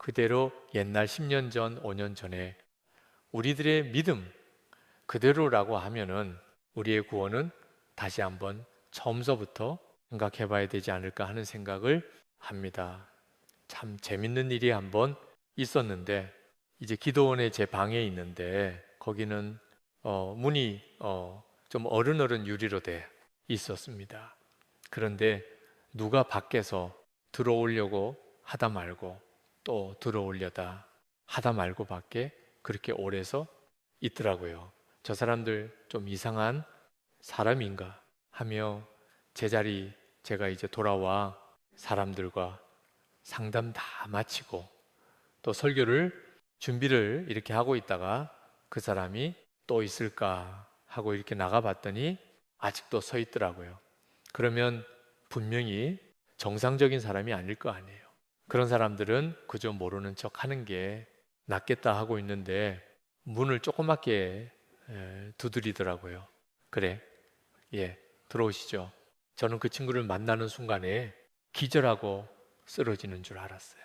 그대로 옛날 10년 전, 5년 전에 우리들의 믿음 그대로라고 하면은 우리의 구원은 다시 한번 처음서부터 생각해 봐야 되지 않을까 하는 생각을 합니다. 참 재밌는 일이 한번 있었는데, 이제 기도원의 제 방에 있는데 거기는 문이 좀 어른어른 유리로 돼 있었습니다. 그런데 누가 밖에서 들어오려고 하다 말고 또 들어오려다 하다 말고 밖에 그렇게 오래서 있더라고요. 저 사람들 좀 이상한 사람인가 하며 제자리 제가 이제 돌아와 사람들과 상담 다 마치고 또 설교를 준비를 이렇게 하고 있다가 그 사람이 또 있을까 하고 이렇게 나가봤더니 아직도 서 있더라고요. 그러면 분명히 정상적인 사람이 아닐 거 아니에요. 그런 사람들은 그저 모르는 척 하는 게 낫겠다 하고 있는데 문을 조그맣게 두드리더라고요. 그래, 예, 들어오시죠. 저는 그 친구를 만나는 순간에 기절하고 쓰러지는 줄 알았어요.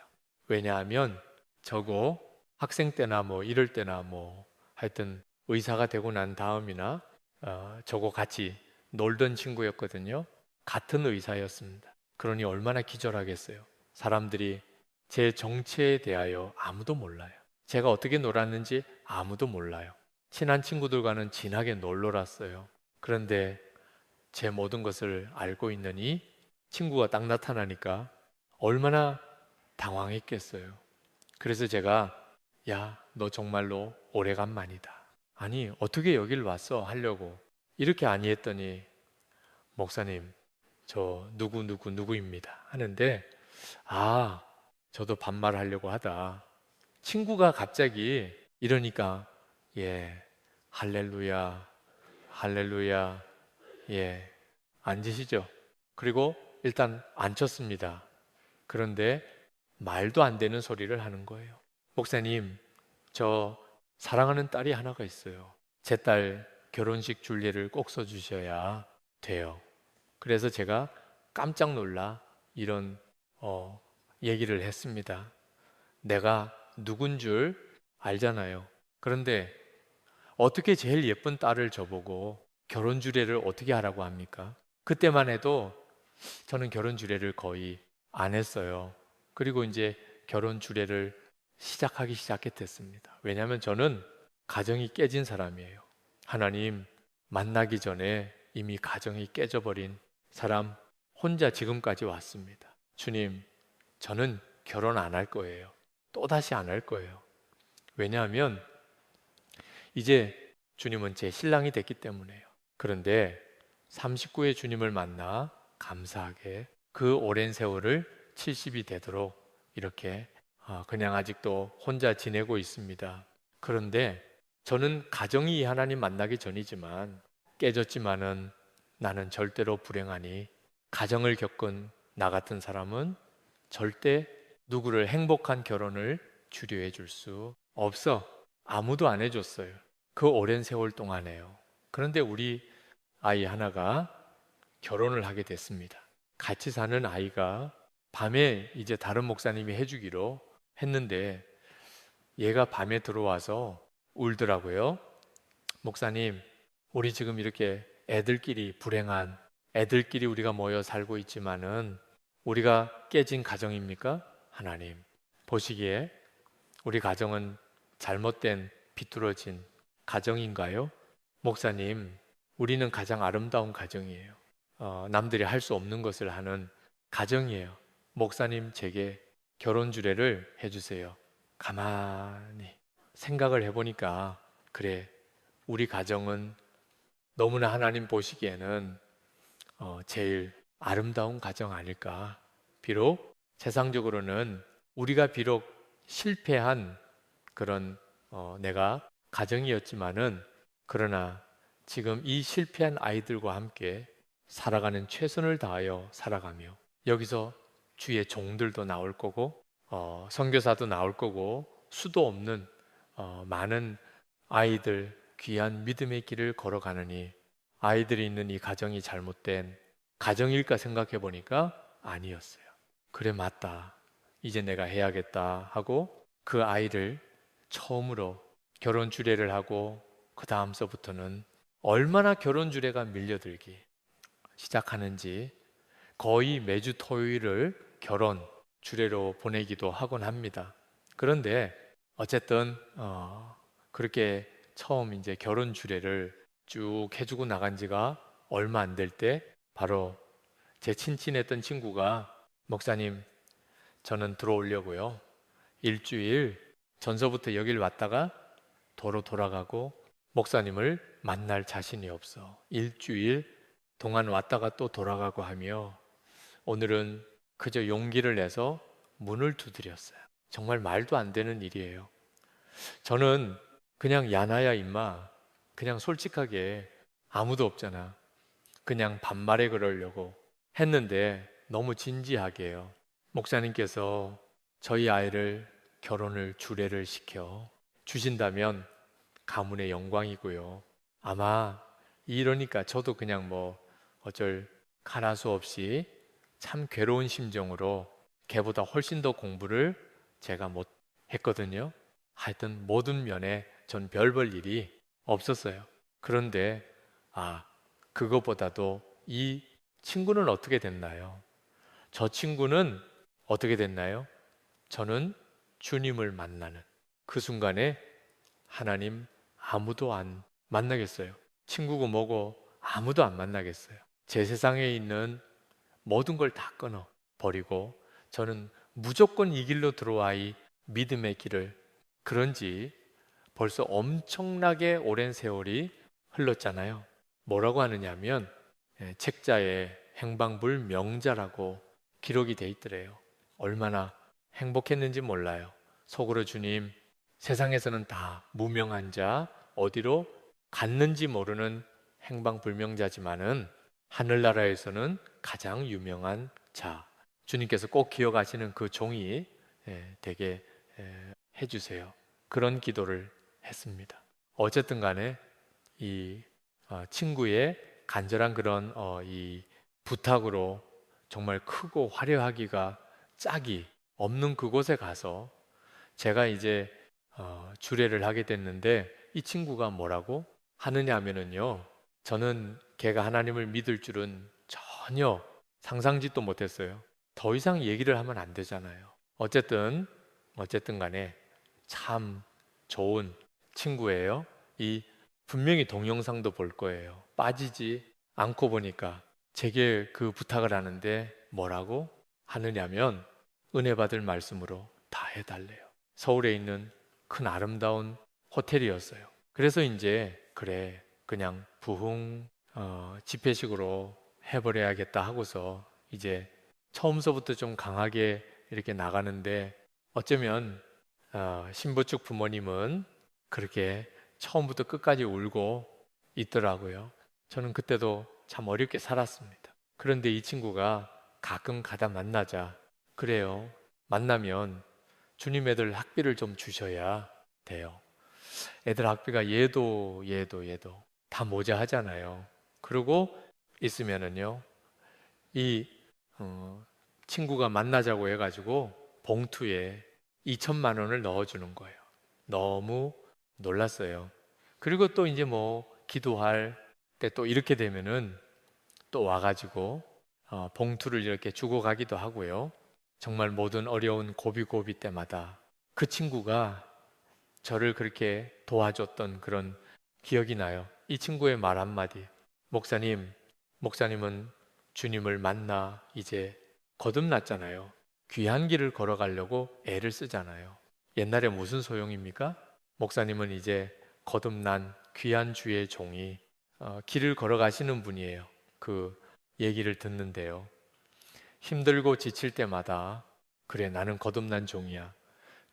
왜냐하면 저거 학생 때나 뭐 이럴 때나 뭐 하여튼 의사가 되고 난 다음이나 저거 같이 놀던 친구였거든요. 같은 의사였습니다. 그러니 얼마나 기절하겠어요. 사람들이 제 정체에 대하여 아무도 몰라요. 제가 어떻게 놀았는지 아무도 몰라요. 친한 친구들과는 진하게 놀았어요. 그런데 제 모든 것을 알고 있느니 친구가 딱 나타나니까 얼마나 당황했겠어요. 그래서 제가 야, 너 정말로 오래간만이다. 아니, 어떻게 여길 왔어? 하려고 이렇게 아니했더니 목사님, 저 누구입니다. 하는데 아, 저도 반말하려고 하다. 친구가 갑자기 이러니까 예, 할렐루야, 할렐루야, 예, 앉으시죠. 그리고 일단 앉혔습니다. 그런데 말도 안 되는 소리를 하는 거예요. 목사님, 저 사랑하는 딸이 하나가 있어요. 제 딸 결혼식 줄례를 꼭 써주셔야 돼요. 그래서 제가 깜짝 놀라 이런 얘기를 했습니다. 내가 누군 줄 알잖아요. 그런데 어떻게 제일 예쁜 딸을 저보고 결혼 주례를 어떻게 하라고 합니까? 그때만 해도 저는 결혼 주례를 거의 안 했어요. 그리고 이제 결혼 주례를 시작했습니다. 왜냐하면 저는 가정이 깨진 사람이에요. 하나님 만나기 전에 이미 가정이 깨져버린 사람 혼자 지금까지 왔습니다. 주님, 저는 결혼 안 할 거예요. 또다시 안 할 거예요. 왜냐하면 이제 주님은 제 신랑이 됐기 때문에요. 그런데 39에 주님을 만나 감사하게 그 오랜 세월을 70이 되도록 이렇게 그냥 아직도 혼자 지내고 있습니다. 그런데 저는 가정이 하나님 만나기 전이지만 깨졌지만은 나는 절대로 불행하니 가정을 겪은 나 같은 사람은 절대 누구를 행복한 결혼을 주류해 줄 수 없어. 아무도 안 해줬어요. 그 오랜 세월 동안에요. 그런데 우리 아이 하나가 결혼을 하게 됐습니다. 같이 사는 아이가 밤에 이제 다른 목사님이 해주기로 했는데 얘가 밤에 들어와서 울더라고요. 목사님, 우리 지금 이렇게 애들끼리 불행한 애들끼리 우리가 모여 살고 있지만은 우리가 깨진 가정입니까? 하나님, 보시기에 우리 가정은 잘못된 비뚤어진 가정인가요? 목사님, 우리는 가장 아름다운 가정이에요. 남들이 할 수 없는 것을 하는 가정이에요. 목사님, 제게 결혼 주례를 해주세요. 가만히 생각을 해보니까 그래, 우리 가정은 너무나 하나님 보시기에는 제일 아름다운 가정 아닐까. 비록 세상적으로는 우리가 비록 실패한 그런 내가 가정이었지만은 그러나 지금 이 실패한 아이들과 함께 살아가는 최선을 다하여 살아가며 여기서 주의 종들도 나올 거고 선교사도 나올 거고 수도 없는 많은 아이들 귀한 믿음의 길을 걸어가느니 아이들이 있는 이 가정이 잘못된 가정일까 생각해 보니까 아니었어요. 그래 맞다. 이제 내가 해야겠다 하고 그 아이를 처음으로 결혼 주례를 하고 그 다음서부터는 얼마나 결혼 주례가 밀려들기 시작하는지 거의 매주 토요일을 결혼 주례로 보내기도 하곤 합니다. 그런데 어쨌든 그렇게 처음 이제 결혼 주례를 쭉 해주고 나간 지가 얼마 안 될 때 바로 제 친친했던 친구가 목사님 저는 들어오려고요. 일주일 전서부터 여길 왔다가 도로 돌아가고 목사님을 만날 자신이 없어. 일주일 동안 왔다가 또 돌아가고 하며 오늘은 그저 용기를 내서 문을 두드렸어요. 정말 말도 안 되는 일이에요. 저는 그냥 야나야 임마 그냥 솔직하게 아무도 없잖아. 그냥 반말에 그러려고 했는데 너무 진지하게요. 목사님께서 저희 아이를 결혼을 주례를 시켜 주신다면 가문의 영광이고요. 아마 이러니까 저도 그냥 뭐 어쩔 가라수 없이 참 괴로운 심정으로 걔보다 훨씬 더 공부를 제가 못 했거든요. 하여튼 모든 면에 전 별 볼 일이 없었어요. 그런데 그거보다도 이 친구는 어떻게 됐나요? 저 친구는 어떻게 됐나요? 저는 주님을 만나는 그 순간에 하나님 아무도 안 만나겠어요. 친구고 뭐고 아무도 안 만나겠어요. 제 세상에 있는 모든 걸 다 끊어 버리고 저는 무조건 이 길로 들어와 이 믿음의 길을 그런지 벌써 엄청나게 오랜 세월이 흘렀잖아요. 뭐라고 하느냐면 책자에 행방불명자라고 기록이 돼 있더래요. 얼마나 행복했는지 몰라요. 속으로 주님, 세상에서는 다 무명한 자, 어디로 갔는지 모르는 행방불명자지만은 하늘나라에서는 가장 유명한 자. 주님께서 꼭 기억하시는 그 종이 되게 해주세요. 그런 기도를 했습니다. 어쨌든 간에 이 친구의 간절한 그런 이 부탁으로 정말 크고 화려하기가 짝이 없는 그곳에 가서 제가 이제 주례를 하게 됐는데 이 친구가 뭐라고 하느냐 하면은요. 저는 걔가 하나님을 믿을 줄은 전혀 상상짓도 못했어요. 더 이상 얘기를 하면 안 되잖아요. 어쨌든 간에 참 좋은 친구예요. 이 분명히 동영상도 볼 거예요. 빠지지 않고 보니까 제게 그 부탁을 하는데 뭐라고 하느냐면 은혜 받을 말씀으로 다 해달래요. 서울에 있는 큰 아름다운 호텔이었어요. 그래서 이제 그래 그냥 부흥 집회식으로 해버려야겠다 하고서 이제 처음서부터 좀 강하게 이렇게 나가는데 어쩌면 신부 측 부모님은 그렇게 처음부터 끝까지 울고 있더라고요. 저는 그때도 참 어렵게 살았습니다. 그런데 이 친구가 가끔 가다 만나자 그래요. 만나면 주님 애들 학비를 좀 주셔야 돼요. 애들 학비가 얘도 다 모자하잖아요. 그러고 있으면은요, 이 친구가 만나자고 해가지고 봉투에 2천만 원을 넣어주는 거예요. 너무 놀랐어요. 그리고 또 이제 뭐 기도할 때 또 이렇게 되면은 또 와가지고 봉투를 이렇게 주고 가기도 하고요. 정말 모든 어려운 고비고비 때마다 그 친구가 저를 그렇게 도와줬던 그런 기억이 나요. 이 친구의 말 한마디. 목사님은 주님을 만나 이제 거듭났잖아요. 귀한 길을 걸어가려고 애를 쓰잖아요. 옛날에 무슨 소용입니까? 목사님은 이제 거듭난 귀한 주의 종이 길을 걸어가시는 분이에요. 그 얘기를 듣는데요. 힘들고 지칠 때마다 그래 나는 거듭난 종이야.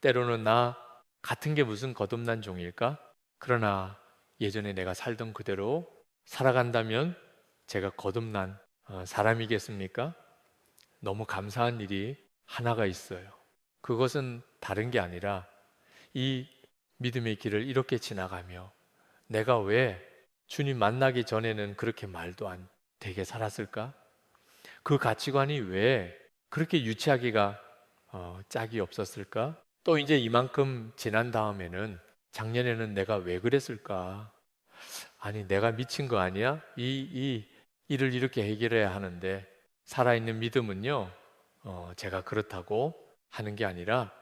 때로는 나 같은 게 무슨 거듭난 종일까? 그러나 예전에 내가 살던 그대로 살아간다면 제가 거듭난 사람이겠습니까? 너무 감사한 일이 하나가 있어요. 그것은 다른 게 아니라 이 믿음의 길을 이렇게 지나가며 내가 왜 주님 만나기 전에는 그렇게 말도 안 되게 살았을까? 그 가치관이 왜 그렇게 유치하기가 짝이 없었을까? 또 이제 이만큼 지난 다음에는 작년에는 내가 왜 그랬을까? 아니, 내가 미친 거 아니야? 이 일을 이렇게 해결해야 하는데 살아있는 믿음은요, 제가 그렇다고 하는 게 아니라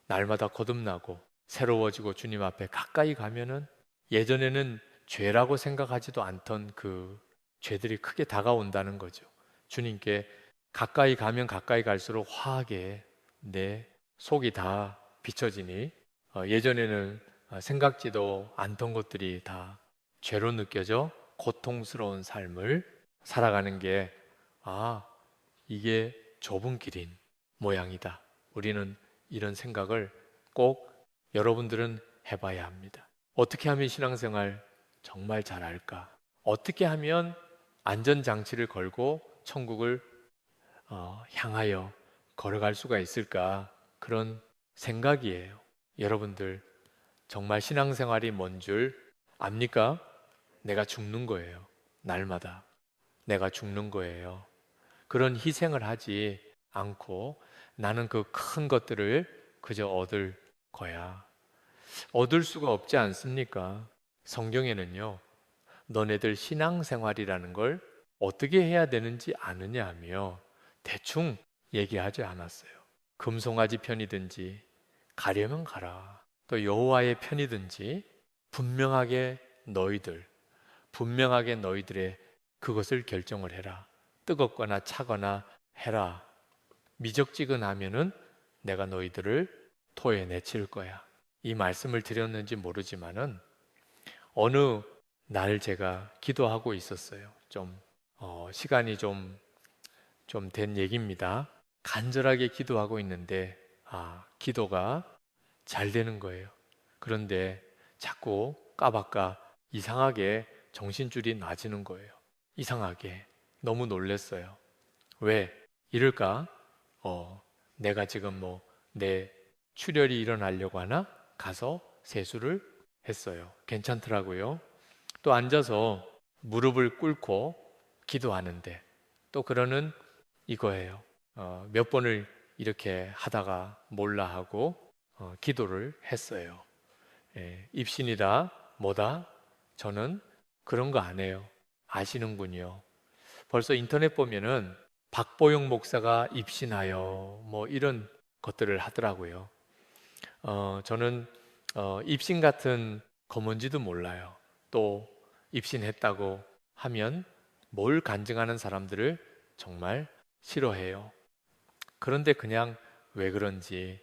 날마다 거듭나고 새로워지고 주님 앞에 가까이 가면은 예전에는 죄라고 생각하지도 않던 그 죄들이 크게 다가온다는 거죠. 주님께 가까이 가면 가까이 갈수록 화하게 내 속이 다 비춰지니 예전에는 생각지도 않던 것들이 다 죄로 느껴져 고통스러운 삶을 살아가는 게 아, 이게 좁은 길인 모양이다. 우리는 이런 생각을 꼭 여러분들은 해봐야 합니다. 어떻게 하면 신앙생활 정말 잘 할까? 어떻게 하면 안전장치를 걸고 천국을 향하여 걸어갈 수가 있을까? 그런 생각이에요. 여러분들 정말 신앙생활이 뭔 줄 압니까? 내가 죽는 거예요. 날마다. 내가 죽는 거예요. 그런 희생을 하지 않고 나는 그 큰 것들을 그저 얻을 거야. 얻을 수가 없지 않습니까? 성경에는요, 너네들 신앙생활이라는 걸 어떻게 해야 되는지 아느냐며 대충 얘기하지 않았어요. 금송아지 편이든지 가려면 가라. 또 여호와의 편이든지 분명하게 분명하게 너희들의 그것을 결정을 해라. 뜨겁거나 차거나 해라. 미적지근하면은 내가 너희들을 토에 내칠 거야. 이 말씀을 드렸는지 모르지만은 어느 날 제가 기도하고 있었어요. 시간이 좀 된 얘기입니다. 간절하게 기도하고 있는데 기도가 잘 되는 거예요. 그런데 자꾸 까박까 이상하게 정신줄이 나지는 거예요. 이상하게. 너무 놀랐어요. 왜? 이럴까? 내가 지금 내 출혈이 일어나려고 하나? 가서 세수를 했어요. 괜찮더라고요. 또 앉아서 무릎을 꿇고 기도하는데 또 그러는 이거예요. 몇 번을 이렇게 하다가 몰라 하고 기도를 했어요. 입신이다 뭐다? 저는 그런 거 안 해요. 아시는군요. 벌써 인터넷 보면은 박보영 목사가 입신하여 뭐 이런 것들을 하더라고요. 저는 입신 같은 거 뭔지도 몰라요. 또 입신했다고 하면 뭘 간증하는 사람들을 정말 싫어해요. 그런데 그냥 왜 그런지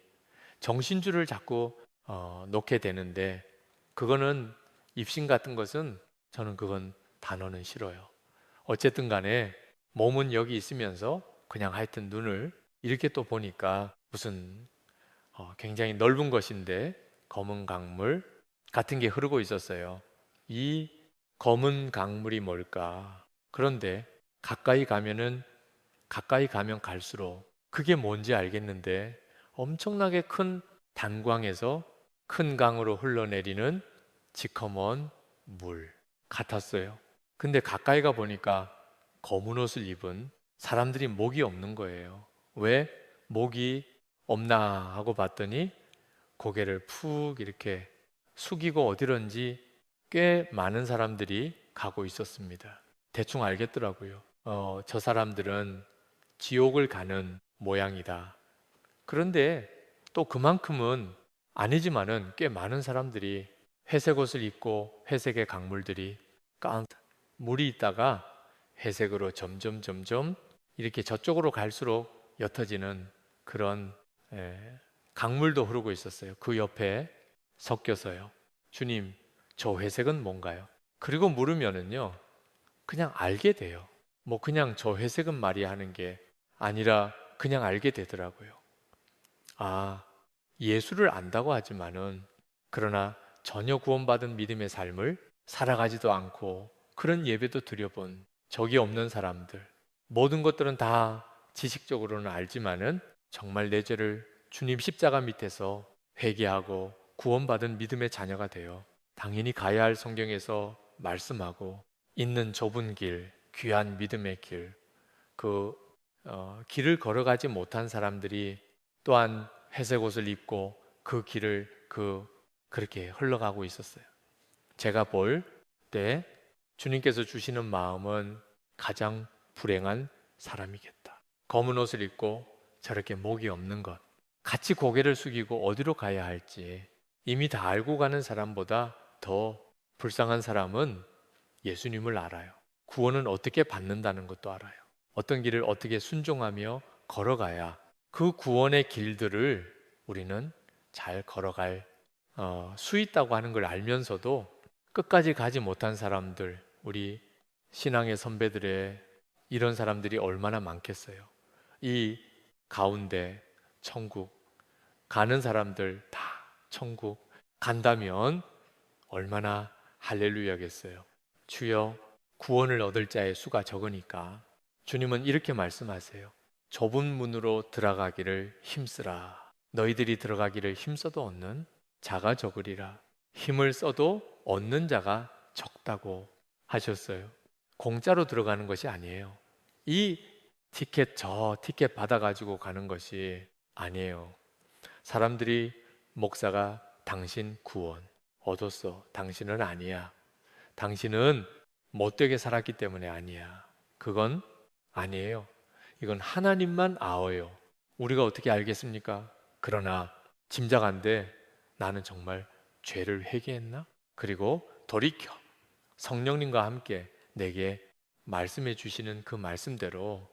정신줄을 자꾸 놓게 되는데 그거는 입신 같은 것은 저는 그건 단어는 싫어요. 어쨌든 간에 몸은 여기 있으면서 그냥 하여튼 눈을 이렇게 또 보니까 무슨 굉장히 넓은 것인데 검은 강물 같은 게 흐르고 있었어요. 이 검은 강물이 뭘까? 그런데 가까이 가면 갈수록 그게 뭔지 알겠는데 엄청나게 큰 단광에서 큰 강으로 흘러내리는 시커먼 물 같았어요. 근데 가까이 가 보니까 검은 옷을 입은 사람들이 목이 없는 거예요. 왜 목이 없나 하고 봤더니 고개를 푹 이렇게 숙이고 어디론지 꽤 많은 사람들이 가고 있었습니다. 대충 알겠더라고요. 저 사람들은 지옥을 가는 모양이다. 그런데 또 그만큼은 아니지만은 꽤 많은 사람들이 회색 옷을 입고 회색의 강물들이 물이 있다가 회색으로 점점 이렇게 저쪽으로 갈수록 옅어지는 그런 강물도 흐르고 있었어요. 그 옆에 섞여서요. 주님, 저 회색은 뭔가요? 그리고 물으면은요, 그냥 알게 돼요. 그냥 저 회색은 말이야 하는 게 아니라 그냥 알게 되더라고요. 예수를 안다고 하지만은 그러나 전혀 구원받은 믿음의 삶을 살아가지도 않고 그런 예배도 드려본 적이 없는 사람들. 모든 것들은 다 지식적으로는 알지만은 정말 내 죄를 주님 십자가 밑에서 회개하고 구원받은 믿음의 자녀가 되어 당연히 가야 할 성경에서 말씀하고 있는 좁은 길, 귀한 믿음의 길, 그 길을 걸어가지 못한 사람들이 또한 회색 옷을 입고 그 길을 그렇게 흘러가고 있었어요. 제가 볼 때 주님께서 주시는 마음은 가장 불행한 사람이겠다. 검은 옷을 입고 저렇게 목이 없는 것, 같이 고개를 숙이고 어디로 가야 할지 이미 다 알고 가는 사람보다 더 불쌍한 사람은 예수님을 알아요. 구원은 어떻게 받는다는 것도 알아요. 어떤 길을 어떻게 순종하며 걸어가야 그 구원의 길들을 우리는 잘 걸어갈 수 있다고 하는 걸 알면서도 끝까지 가지 못한 사람들, 우리 신앙의 선배들의 이런 사람들이 얼마나 많겠어요. 이 가운데 천국 가는 사람들 다 천국 간다면 얼마나 할렐루야겠어요. 주여, 구원을 얻을 자의 수가 적으니까 주님은 이렇게 말씀하세요. 좁은 문으로 들어가기를 힘쓰라. 너희들이 들어가기를 힘써도 얻는 자가 적으리라. 힘을 써도 얻는 자가 적다고 하셨어요. 공짜로 들어가는 것이 아니에요. 이 티켓 저 티켓 받아가지고 가는 것이 아니에요. 사람들이 목사가 당신 구원 얻었어. 당신은 아니야. 당신은 못되게 살았기 때문에 아니야. 그건 아니에요. 이건 하나님만 아어요. 우리가 어떻게 알겠습니까? 그러나 짐작 안 돼. 나는 정말 죄를 회개했나? 그리고 돌이켜 성령님과 함께 내게 말씀해 주시는 그 말씀대로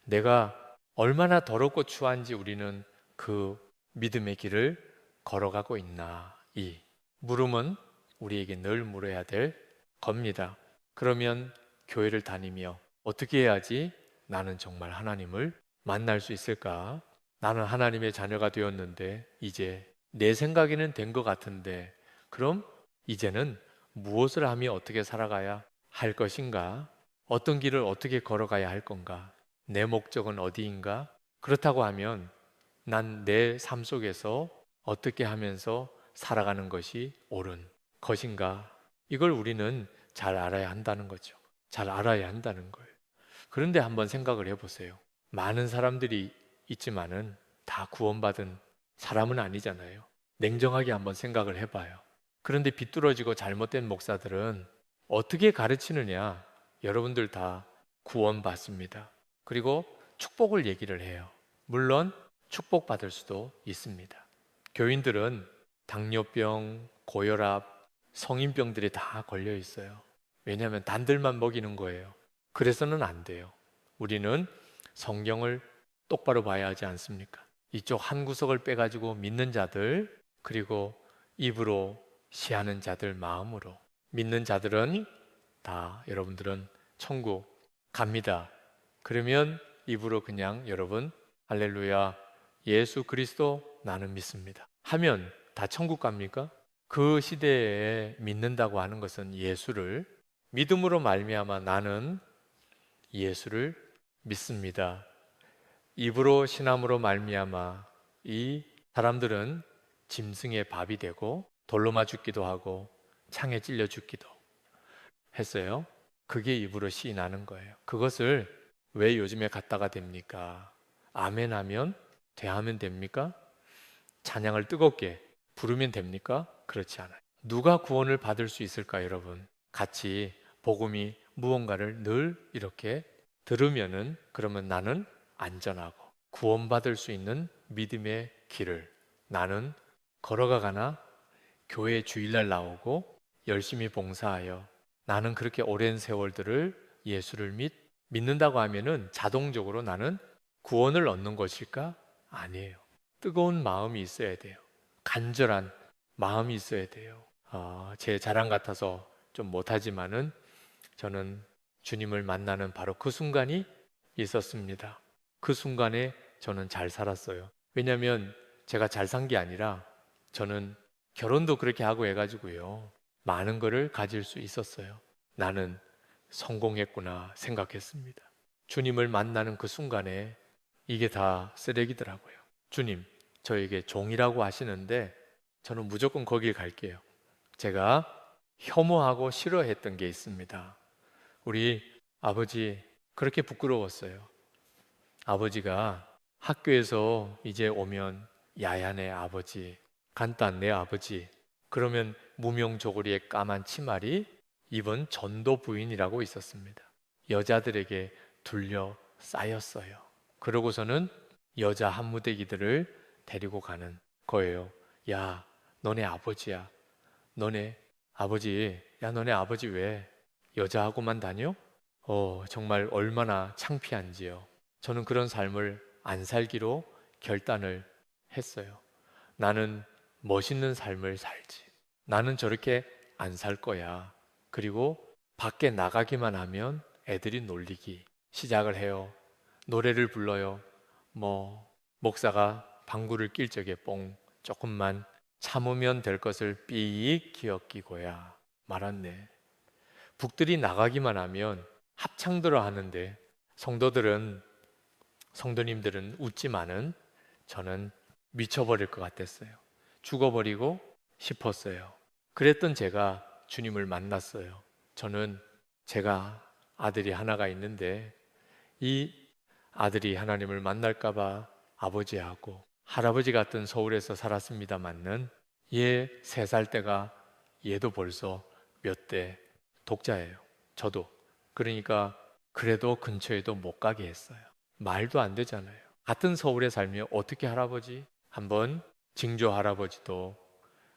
내가 얼마나 더럽고 추한지 우리는 그 믿음의 길을 걸어가고 있나. 이 물음은 우리에게 늘 물어야 될 겁니다. 그러면 교회를 다니며 어떻게 해야지 나는 정말 하나님을 만날 수 있을까? 나는 하나님의 자녀가 되었는데 이제 내 생각에는 된 것 같은데 그럼 이제는 무엇을 하며 어떻게 살아가야 할 것인가? 어떤 길을 어떻게 걸어가야 할 건가? 내 목적은 어디인가? 그렇다고 하면 난 내 삶 속에서 어떻게 하면서 살아가는 것이 옳은 것인가? 이걸 우리는 잘 알아야 한다는 거죠. 잘 알아야 한다는 거예요. 그런데 한번 생각을 해보세요. 많은 사람들이 있지만은 다 구원받은 사람은 아니잖아요. 냉정하게 한번 생각을 해봐요. 그런데 비뚤어지고 잘못된 목사들은 어떻게 가르치느냐? 여러분들 다 구원받습니다. 그리고 축복을 얘기를 해요. 물론 축복받을 수도 있습니다. 교인들은 당뇨병, 고혈압, 성인병들이 다 걸려 있어요. 왜냐하면 단들만 먹이는 거예요. 그래서는 안 돼요. 우리는 성경을 똑바로 봐야 하지 않습니까? 이쪽 한 구석을 빼가지고 믿는 자들, 그리고 입으로 시하는 자들 마음으로 믿는 자들은 다 여러분들은 천국 갑니다. 그러면 입으로 그냥 여러분 할렐루야 예수 그리스도 나는 믿습니다 하면 다 천국 갑니까? 그 시대에 믿는다고 하는 것은 예수를 믿음으로 말미암아 나는 예수를 믿습니다. 입으로 신함으로 말미암아 이 사람들은 짐승의 밥이 되고 돌로 맞 죽기도 하고 창에 찔려 죽기도 했어요. 그게 입으로 시인하는 거예요. 그것을 왜 요즘에 갖다가 됩니까? 아멘 하면 대하면 됩니까? 찬양을 뜨겁게 부르면 됩니까? 그렇지 않아요. 누가 구원을 받을 수 있을까, 여러분? 같이 복음이 무언가를 늘 이렇게 들으면은 그러면 나는 안전하고 구원받을 수 있는 믿음의 길을 나는 걸어가거나 교회 주일날 나오고 열심히 봉사하여 나는 그렇게 오랜 세월들을 예수를 믿는다고 하면은 자동적으로 나는 구원을 얻는 것일까? 아니에요. 뜨거운 마음이 있어야 돼요. 간절한 마음이 있어야 돼요. 제 자랑 같아서 좀 못하지만은 저는 주님을 만나는 바로 그 순간이 있었습니다. 그 순간에 저는 잘 살았어요. 왜냐하면 제가 잘 산 게 아니라 저는 결혼도 그렇게 하고 해가지고요. 많은 거를 가질 수 있었어요. 나는 성공했구나 생각했습니다. 주님을 만나는 그 순간에 이게 다 쓰레기더라고요. 주님, 저에게 종이라고 하시는데 저는 무조건 거길 갈게요. 제가 혐오하고 싫어했던 게 있습니다. 우리 아버지 그렇게 부끄러웠어요. 아버지가 학교에서 이제 오면 야야네 아버지, 간단 내 아버지, 그러면 무명조거리에 까만 치마리 입은 전도 부인이라고 있었습니다. 여자들에게 둘러싸였어요. 그러고서는 여자 한무대기들을 데리고 가는 거예요. 야, 너네 아버지야. 너네 아버지, 야, 너네 아버지 왜 여자하고만 다녀? 정말 얼마나 창피한지요. 저는 그런 삶을 안 살기로 결단을 했어요. 나는 멋있는 삶을 살지. 나는 저렇게 안 살 거야. 그리고 밖에 나가기만 하면 애들이 놀리기 시작을 해요. 노래를 불러요. 목사가 방구를 낄 적에 뽕 조금만 참으면 될 것을 삐익 기어끼고야 말았네. 북들이 나가기만 하면 합창들어 하는데 성도님들은 웃지만은 저는 미쳐버릴 것 같았어요. 죽어버리고 싶었어요. 그랬던 제가 주님을 만났어요. 제가 아들이 하나가 있는데 이 아들이 하나님을 만날까봐 아버지하고 할아버지 같은 서울에서 살았습니다마는 얘 3살 때가 얘도 벌써 몇 대 독자예요. 저도. 그러니까 그래도 근처에도 못 가게 했어요. 말도 안 되잖아요. 같은 서울에 살며 어떻게 할아버지? 한번 징조 할아버지도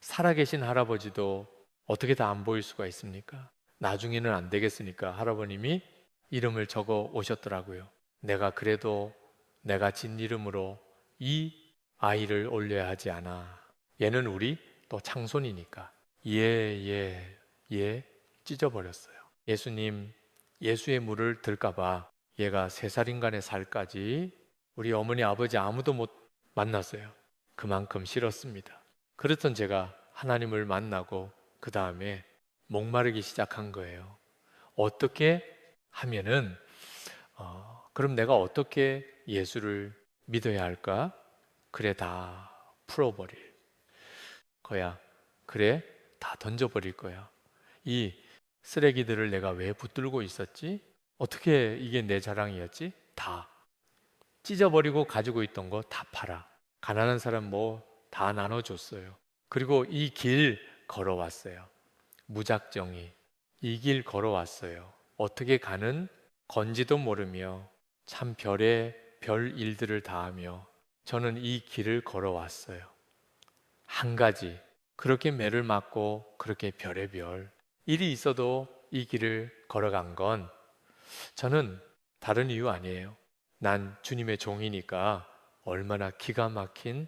살아계신 할아버지도 어떻게 다 안 보일 수가 있습니까? 나중에는 안 되겠으니까 할아버님이 이름을 적어 오셨더라고요. 그래도 내가 진 이름으로 이 아이를 올려야 하지 않아. 얘는 우리 또 창손이니까. 얘 찢어버렸어요. 예수의 물을 들까봐 얘가 3살인간의 살까지 우리 어머니 아버지 아무도 못 만났어요. 그만큼 싫었습니다. 그랬던 제가 하나님을 만나고 그 다음에 목마르기 시작한 거예요. 어떻게 하면은 그럼 내가 어떻게 예수를 믿어야 할까? 그래, 다 풀어버릴 거야. 그래, 다 던져버릴 거야. 이 쓰레기들을 내가 왜 붙들고 있었지? 어떻게 이게 내 자랑이었지? 다 찢어버리고 가지고 있던 거 다 팔아. 가난한 사람 다 나눠줬어요. 그리고 이 길 걸어왔어요. 무작정이 이 길 걸어왔어요. 어떻게 가는 건지도 모르며 참 별 일들을 다 하며 저는 이 길을 걸어왔어요. 한 가지 그렇게 매를 맞고 그렇게 별의별 일이 있어도 이 길을 걸어간 건 저는 다른 이유 아니에요. 난 주님의 종이니까 얼마나 기가 막힌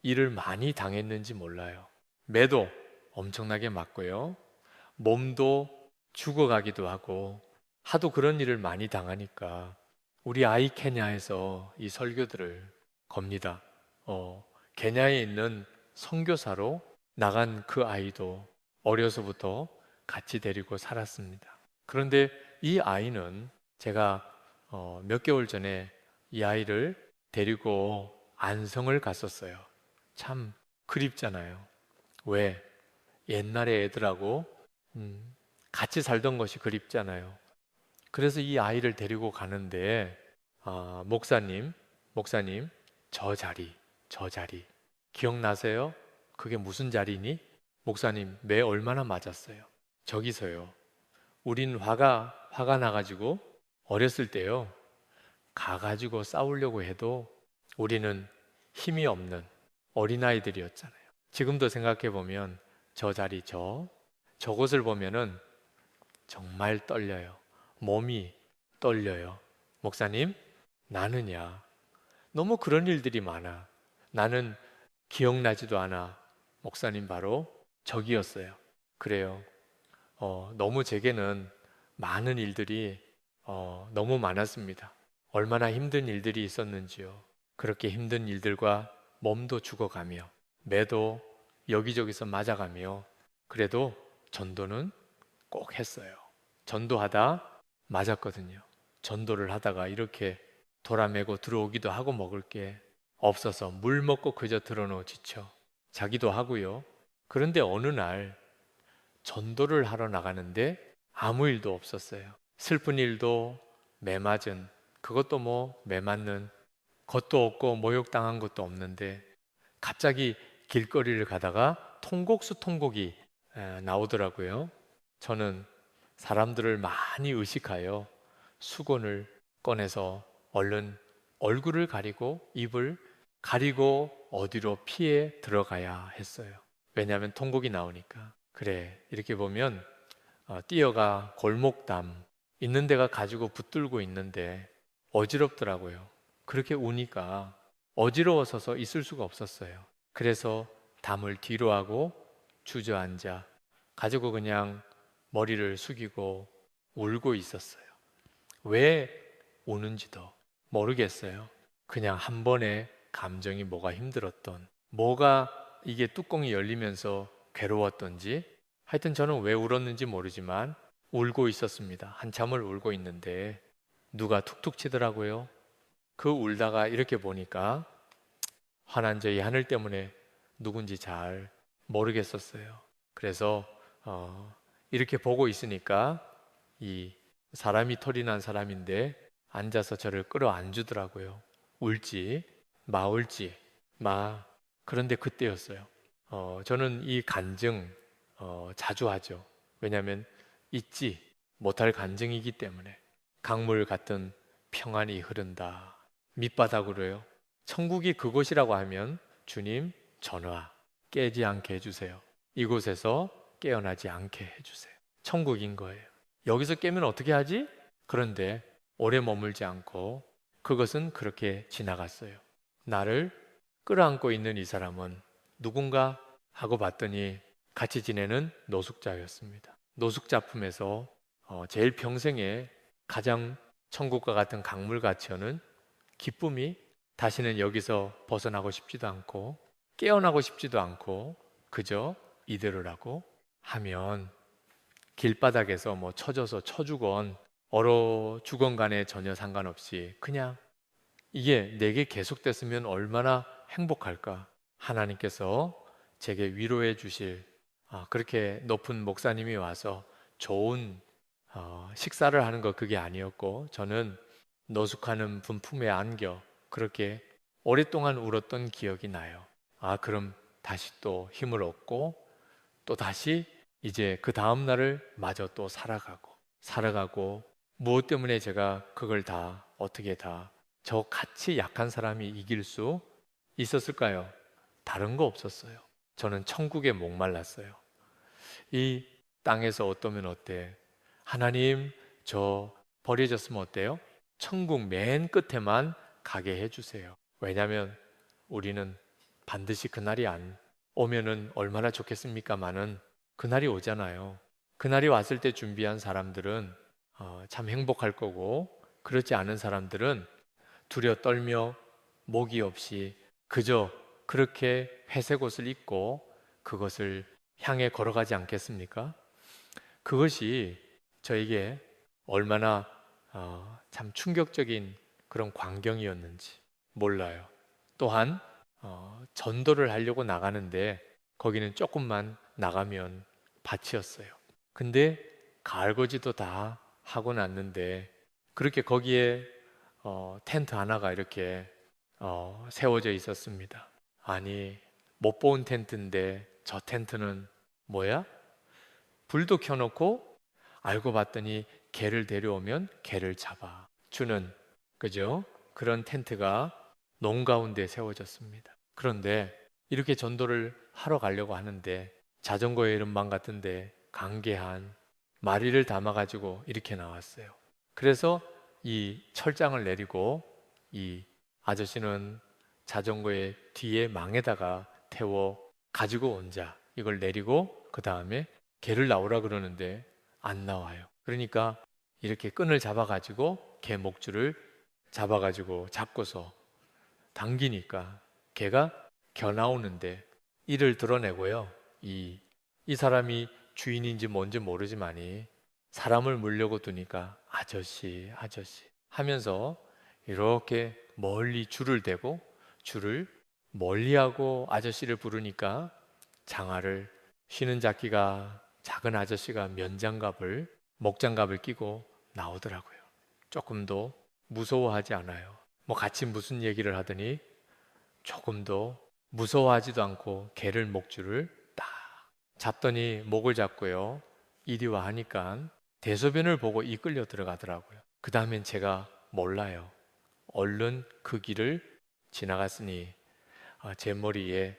일을 많이 당했는지 몰라요. 매도 엄청나게 맞고요. 몸도 죽어가기도 하고 하도 그런 일을 많이 당하니까 우리 아이 케냐에서 이 설교들을 겁니다. 케냐에 있는 선교사로 나간 그 아이도 어려서부터 같이 데리고 살았습니다. 그런데 이 아이는 제가 몇 개월 전에 이 아이를 데리고 안성을 갔었어요. 참 그립잖아요. 왜? 옛날에 애들하고 같이 살던 것이 그립잖아요. 그래서 이 아이를 데리고 가는데 목사님, 저 자리 기억나세요? 그게 무슨 자리니? 목사님, 매 얼마나 맞았어요? 저기서요. 우린 화가 나가지고 어렸을 때요. 가가지고 싸우려고 해도 우리는 힘이 없는 어린아이들이었잖아요. 지금도 생각해보면 저 자리 저곳을 보면은 정말 떨려요. 몸이 떨려요. 목사님, 나는야. 너무 그런 일들이 많아. 나는 기억나지도 않아. 목사님 바로 저기였어요. 그래요. 너무 제게는 많은 일들이 너무 많았습니다. 얼마나 힘든 일들이 있었는지요. 그렇게 힘든 일들과 몸도 죽어가며 매도 여기저기서 맞아가며 그래도 전도는 꼭 했어요. 전도하다 맞았거든요. 전도를 하다가 이렇게 돌아매고 들어오기도 하고 먹을 게 없어서 물 먹고 그저 드러누워 지쳐 자기도 하고요. 그런데 어느 날 전도를 하러 나가는데 아무 일도 없었어요. 슬픈 일도 매 맞은 그것도 매 맞는 것도 없고 모욕당한 것도 없는데 갑자기 길거리를 가다가 통곡수 통곡이 나오더라고요. 저는 사람들을 많이 의식하여 수건을 꺼내서 얼른 얼굴을 가리고 입을 가리고 어디로 피해 들어가야 했어요. 왜냐하면 통곡이 나오니까. 그래, 이렇게 보면 뛰어가 골목담 있는 데가 가지고 붙들고 있는데 어지럽더라고요. 그렇게 우니까 어지러워서서 있을 수가 없었어요. 그래서 담을 뒤로 하고 주저앉아 가지고 그냥 머리를 숙이고 울고 있었어요. 왜 우는지도 모르겠어요. 그냥 한 번에 감정이 뭐가 힘들었던, 뭐가 이게 뚜껑이 열리면서 괴로웠던지, 하여튼 저는 왜 울었는지 모르지만 울고 있었습니다. 한참을 울고 있는데 누가 툭툭 치더라고요. 그 울다가 이렇게 보니까 화난 저희 하늘 때문에 누군지 잘 모르겠었어요. 그래서 이렇게 보고 있으니까 이 사람이 털이 난 사람인데 앉아서 저를 끌어안주더라고요. 울지 마울지 마. 그런데 그때였어요. 저는 이 간증 자주 하죠. 왜냐하면 잊지 못할 간증이기 때문에. 강물 같은 평안이 흐른다. 밑바닥으로요. 천국이 그곳이라고 하면 주님 전화 깨지 않게 해주세요. 이곳에서 깨어나지 않게 해주세요. 천국인 거예요. 여기서 깨면 어떻게 하지? 그런데 오래 머물지 않고 그것은 그렇게 지나갔어요. 나를 끌어안고 있는 이 사람은 누군가 하고 봤더니 같이 지내는 노숙자였습니다. 노숙자 품에서 제일 평생에 가장 천국과 같은 강물같이는 기쁨이 다시는 여기서 벗어나고 싶지도 않고 깨어나고 싶지도 않고 그저 이대로라고 하면 길바닥에서 뭐 쳐져서 쳐주건 얼어 죽건 간에 전혀 상관없이 그냥 이게 내게 계속됐으면 얼마나 행복할까. 하나님께서 제게 위로해 주실 그렇게 높은 목사님이 와서 좋은 식사를 하는 거 그게 아니었고 저는 노숙하는 분 품에 안겨 그렇게 오랫동안 울었던 기억이 나요. 그럼 다시 또 힘을 얻고 또 다시 이제 그 다음 날을 마저 또 살아가고 무엇 때문에 제가 그걸 다 어떻게 다 저 같이 약한 사람이 이길 수 있었을까요? 다른 거 없었어요. 저는 천국에 목말랐어요. 이 땅에서 어떠면 어때? 하나님, 저 버려졌으면 어때요? 천국 맨 끝에만 가게 해주세요. 왜냐하면 우리는 반드시 그날이 안 오면은 얼마나 좋겠습니까마는 그날이 오잖아요. 그날이 왔을 때 준비한 사람들은 참 행복할 거고 그렇지 않은 사람들은 두려 떨며 목이 없이 그저 그렇게 회색 옷을 입고 그것을 향해 걸어가지 않겠습니까? 그것이 저에게 얼마나 참 충격적인 그런 광경이었는지 몰라요. 또한 전도를 하려고 나가는데 거기는 조금만 나가면 밭이었어요. 근데 가을거지도 다 하고 났는데 그렇게 거기에 텐트 하나가 이렇게 세워져 있었습니다. 아니 못 본 텐트인데 저 텐트는 뭐야? 불도 켜놓고 알고 봤더니 개를 데려오면 개를 잡아 주는 그죠? 그런 텐트가 농 가운데 세워졌습니다. 그런데 이렇게 전도를 하러 가려고 하는데 자전거의 이름만 같은데 간계한 마리를 담아가지고 이렇게 나왔어요. 그래서 이 철장을 내리고 이 아저씨는 자전거의 뒤에 망에다가 태워 가지고 온 자 이걸 내리고 그 다음에 개를 나오라 그러는데 안 나와요. 그러니까 이렇게 끈을 잡아가지고 개 목줄을 잡고서 당기니까 개가 겨 나오는데 이를 드러내고요. 이 사람이 주인인지 뭔지 모르지만이 사람을 물려고 두니까 아저씨 하면서 이렇게 멀리 줄을 대고 줄을 멀리하고 아저씨를 부르니까 장화를 쉬는 작기가 작은 아저씨가 목장갑을 끼고 나오더라고요. 조금도 무서워하지 않아요. 뭐 같이 무슨 얘기를 하더니 조금도 무서워하지도 않고 개를 목줄을 딱 잡더니 목을 잡고요. 이리와 하니까 대소변을 보고 이끌려 들어가더라고요. 그 다음엔 제가 몰라요. 얼른 그 길을 지나갔으니 제 머리에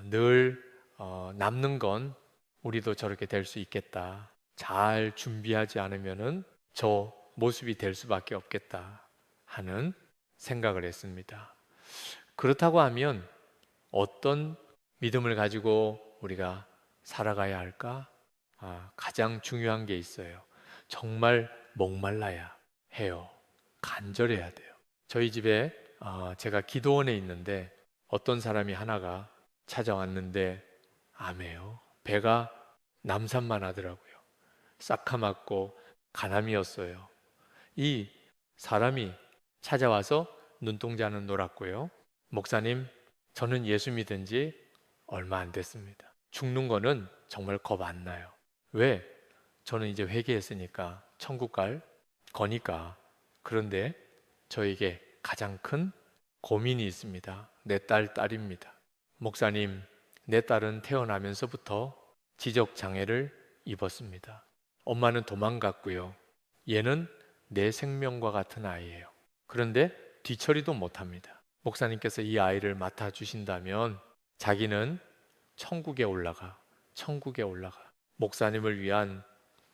늘 남는 건 우리도 저렇게 될 수 있겠다. 잘 준비하지 않으면은 저 모습이 될 수밖에 없겠다 하는 생각을 했습니다. 그렇다고 하면 어떤 믿음을 가지고 우리가 살아가야 할까? 가장 중요한 게 있어요. 정말 목말라야 해요. 간절해야 돼요. 저희 집에 제가 기도원에 있는데 어떤 사람이 하나가 찾아왔는데 암이에요. 배가 남산만 하더라고요. 싸카맣고 가남이었어요. 이 사람이 찾아와서 눈동자는 노랗고요. 목사님, 저는 예수 믿은 지 얼마 안 됐습니다. 죽는 거는 정말 겁 안 나요. 왜? 저는 이제 회개했으니까 천국 갈 거니까. 그런데 저에게 가장 큰 고민이 있습니다. 내 딸입니다. 목사님, 내 딸은 태어나면서부터 지적 장애를 입었습니다. 엄마는 도망갔고요. 얘는 내 생명과 같은 아이예요. 그런데 뒤처리도 못합니다. 목사님께서 이 아이를 맡아주신다면 자기는 천국에 올라가. 목사님을 위한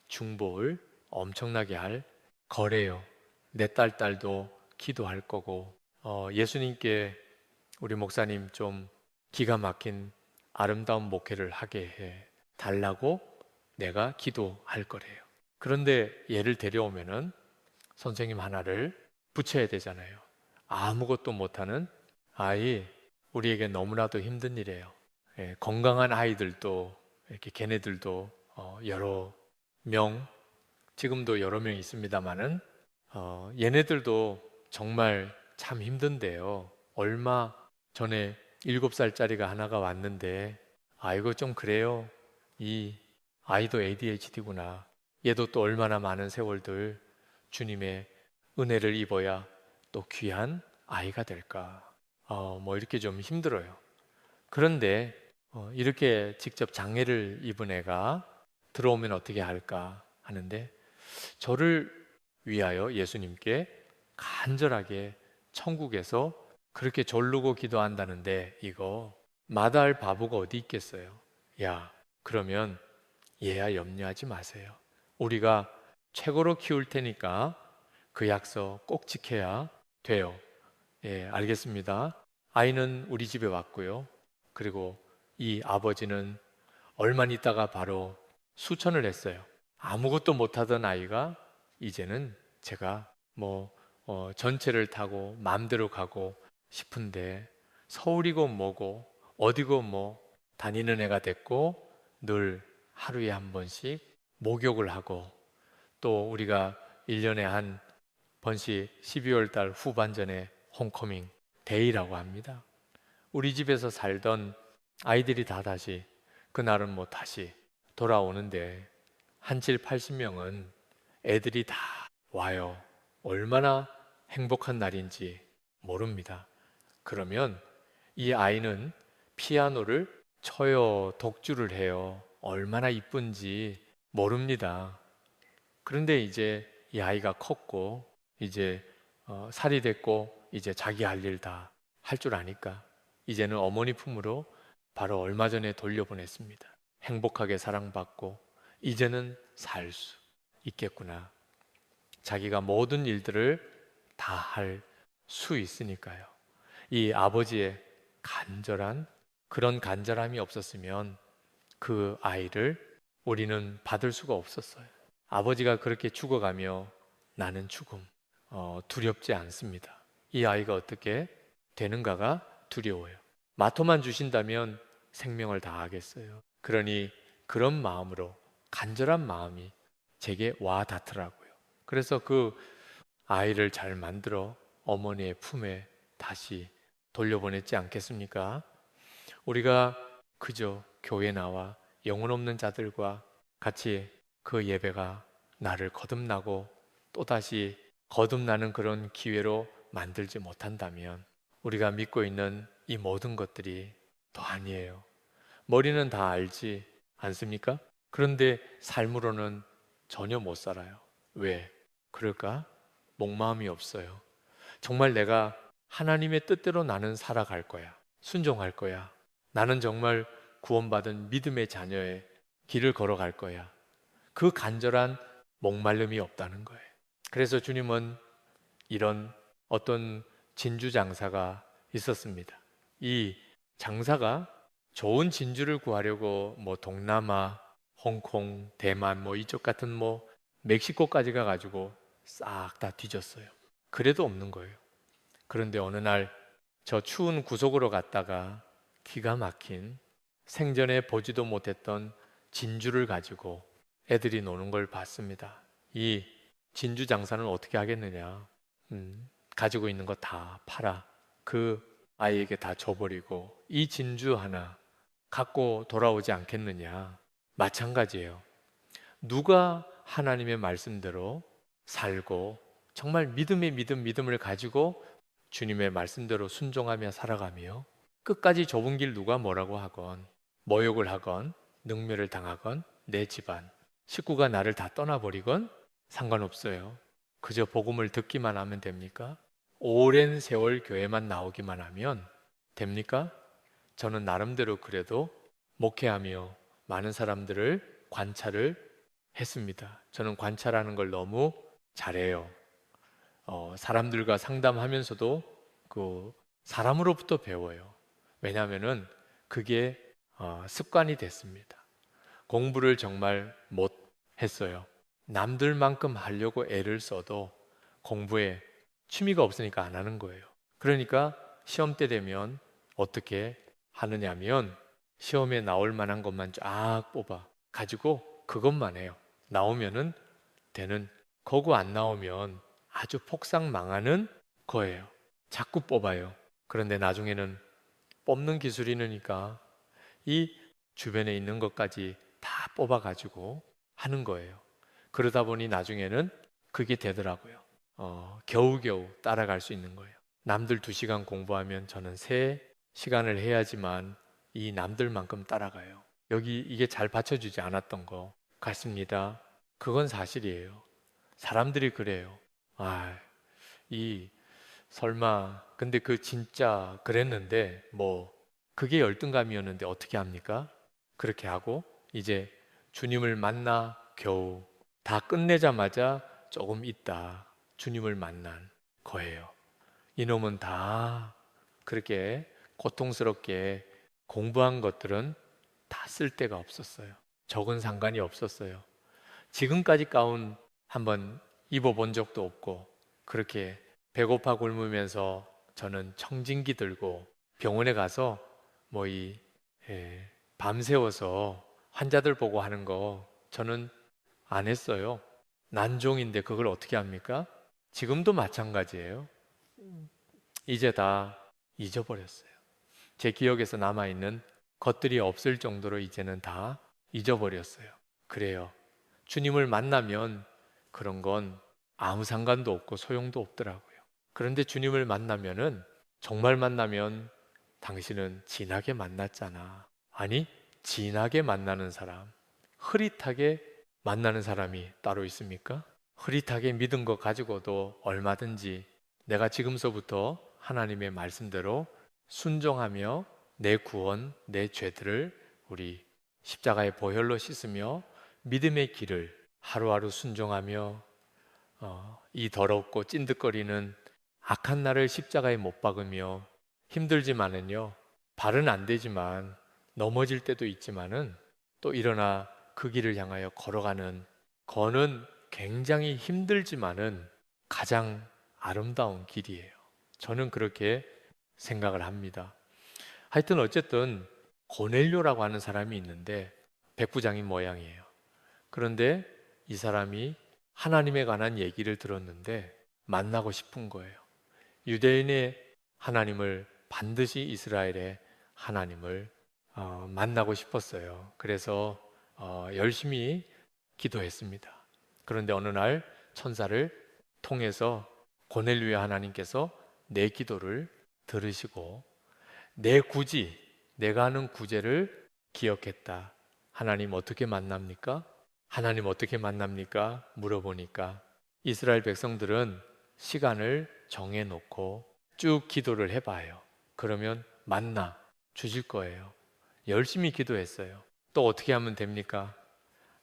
중보를 엄청나게 할 거래요. 내 딸도 기도할 거고 예수님께 우리 목사님 좀 기가 막힌 아름다운 목회를 하게 해 달라고 내가 기도할 거래요. 그런데 얘를 데려오면은 선생님 하나를 붙여야 되잖아요. 아무것도 못하는 아이, 우리에게 너무나도 힘든 일이에요. 건강한 아이들도 이렇게 걔네들도 여러 명, 지금도 여러 명 있습니다만은 얘네들도 정말 참 힘든데요. 얼마 전에 7살짜리가 하나가 왔는데 이거 좀 그래요. 이 아이도 ADHD구나. 얘도 또 얼마나 많은 세월들 주님의 은혜를 입어야 또 귀한 아이가 될까. 뭐 이렇게 좀 힘들어요. 그런데 이렇게 직접 장애를 입은 애가 들어오면 어떻게 할까 하는데 저를 위하여 예수님께 간절하게 천국에서 그렇게 졸르고 기도한다는데 이거 마다할 바보가 어디 있겠어요? 야, 그러면 얘야 염려하지 마세요. 우리가 최고로 키울 테니까 그 약속 꼭 지켜야 돼요. 예, 알겠습니다. 아이는 우리 집에 왔고요. 그리고 이 아버지는 얼마 있다가 바로 수천을 했어요. 아무것도 못하던 아이가 이제는 제가 전체를 타고 마음대로 가고 싶은데 서울이고 뭐고 어디고 뭐 다니는 애가 됐고 늘 하루에 한 번씩 목욕을 하고 또 우리가 1년에 한 번씩 12월 달 후반전에 홈커밍 데이라고 합니다. 우리 집에서 살던 아이들이 다 다시 그날은 뭐 다시 돌아오는데 한 7, 80명은 애들이 다 와요. 얼마나 행복한 날인지 모릅니다. 그러면 이 아이는 피아노를 쳐요, 독주를 해요. 얼마나 이쁜지 모릅니다. 그런데 이제 이 아이가 컸고 이제 살이 됐고 이제 자기 할 일 다 할 줄 아니까 이제는 어머니 품으로 바로 얼마 전에 돌려보냈습니다. 행복하게 사랑받고 이제는 살 수 있겠구나. 자기가 모든 일들을 다 할 수 있으니까요. 이 아버지의 간절한 그런 간절함이 없었으면 그 아이를 우리는 받을 수가 없었어요. 아버지가 그렇게 죽어가며 나는 죽음 두렵지 않습니다. 이 아이가 어떻게 되는가가 두려워요. 마토만 주신다면 생명을 다하겠어요. 그러니 그런 마음으로 간절한 마음이 제게 와 닿더라고요. 그래서 그 아이를 잘 만들어 어머니의 품에 다시 돌려보냈지 않겠습니까? 우리가 그저 교회 나와 영혼 없는 자들과 같이 그 예배가 나를 거듭나고 또다시 거듭나는 그런 기회로 만들지 못한다면 우리가 믿고 있는 이 모든 것들이 또 아니에요. 머리는 다 알지 않습니까? 그런데 삶으로는 전혀 못 살아요. 왜? 그럴까? 목마음이 없어요. 정말 내가 하나님의 뜻대로 나는 살아갈 거야. 순종할 거야. 나는 정말 구원받은 믿음의 자녀의 길을 걸어갈 거야. 그 간절한 목마름이 없다는 거예요. 그래서 주님은 이런 어떤 진주 장사가 있었습니다. 이 장사가 좋은 진주를 구하려고 뭐 동남아, 홍콩, 대만 뭐 이쪽 같은 뭐 멕시코까지 가가지고 싹 다 뒤졌어요. 그래도 없는 거예요. 그런데 어느 날 저 추운 구석으로 갔다가 기가 막힌 생전에 보지도 못했던 진주를 가지고 애들이 노는 걸 봤습니다. 이 진주 장사는 어떻게 하겠느냐? 가지고 있는 거 다 팔아. 그 아이에게 다 줘버리고 이 진주 하나 갖고 돌아오지 않겠느냐? 마찬가지예요. 누가 하나님의 말씀대로 살고 정말 믿음의 믿음을 가지고 주님의 말씀대로 순종하며 살아가며 끝까지 좁은 길 누가 뭐라고 하건 모욕을 하건 능멸을 당하건 내 집안 식구가 나를 다 떠나버리건 상관없어요. 그저 복음을 듣기만 하면 됩니까? 오랜 세월 교회만 나오기만 하면 됩니까? 저는 나름대로 그래도 목회하며 많은 사람들을 관찰을 했습니다. 저는 관찰하는 걸 너무 잘해요. 사람들과 상담하면서도 그 사람으로부터 배워요. 왜냐하면은 그게 습관이 됐습니다. 공부를 정말 못 했어요. 남들만큼 하려고 애를 써도 공부에 취미가 없으니까 안 하는 거예요. 그러니까 시험 때 되면 어떻게 하느냐면 시험에 나올 만한 것만 쫙 뽑아 가지고 그것만 해요. 나오면은 되는 거고 안 나오면 아주 폭삭 망하는 거예요. 자꾸 뽑아요. 그런데 나중에는 뽑는 기술이 느니까 이 주변에 있는 것까지 다 뽑아가지고 하는 거예요. 그러다 보니 나중에는 그게 되더라고요. 겨우겨우 따라갈 수 있는 거예요. 남들 2시간 공부하면 저는 3시간을 해야지만 이 남들만큼 따라가요. 여기 이게 잘 받쳐주지 않았던 거 같습니다. 그건 사실이에요. 사람들이 그래요. 이 설마 근데 그 진짜 그랬는데 뭐 그게 열등감이었는데 어떻게 합니까? 그렇게 하고 이제 주님을 만나 겨우 다 끝내자마자 조금 있다 주님을 만난 거예요. 이놈은 다 그렇게 고통스럽게 공부한 것들은 다 쓸데가 없었어요. 적은 상관이 없었어요. 지금까지 가운 한번 입어본 적도 없고 그렇게 배고파 굶으면서 저는 청진기 들고 병원에 가서 뭐이 밤새워서 환자들 보고 하는 거 저는 안 했어요. 난종인데 그걸 어떻게 합니까? 지금도 마찬가지예요. 이제 다 잊어버렸어요. 제 기억에서 남아있는 것들이 없을 정도로 이제는 다 잊어버렸어요. 그래요. 주님을 만나면 그런 건 아무 상관도 없고 소용도 없더라고요. 그런데 주님을 만나면은 정말 만나면 당신은 진하게 만났잖아. 아니, 진하게 만나는 사람, 흐릿하게 만나는 사람이 따로 있습니까? 흐릿하게 믿은 것 가지고도 얼마든지 내가 지금서부터 하나님의 말씀대로 순종하며 내 구원, 내 죄들을 우리 십자가의 보혈로 씻으며 믿음의 길을 하루하루 순종하며 이 더럽고 찐득거리는 악한 나를 십자가에 못 박으며 힘들지만은요, 발은 안 되지만 넘어질 때도 있지만은 또 일어나 그 길을 향하여 걸어가는 거는 굉장히 힘들지만은 가장 아름다운 길이에요. 저는 그렇게 생각을 합니다. 하여튼 어쨌든 고넬료라고 하는 사람이 있는데 백부장인 모양이에요. 그런데 이 사람이 하나님에 관한 얘기를 들었는데 만나고 싶은 거예요. 유대인의 하나님을 반드시 이스라엘의 하나님을 만나고 싶었어요. 그래서 열심히 기도했습니다. 그런데 어느 날 천사를 통해서 고넬료의 하나님께서 내 기도를 들으시고 내 구제, 내가 하는 구제를 기억했다. 하나님 어떻게 만납니까? 하나님 어떻게 만납니까? 물어보니까 이스라엘 백성들은 시간을 정해놓고 쭉 기도를 해봐요. 그러면 만나 주실 거예요. 열심히 기도했어요. 또 어떻게 하면 됩니까?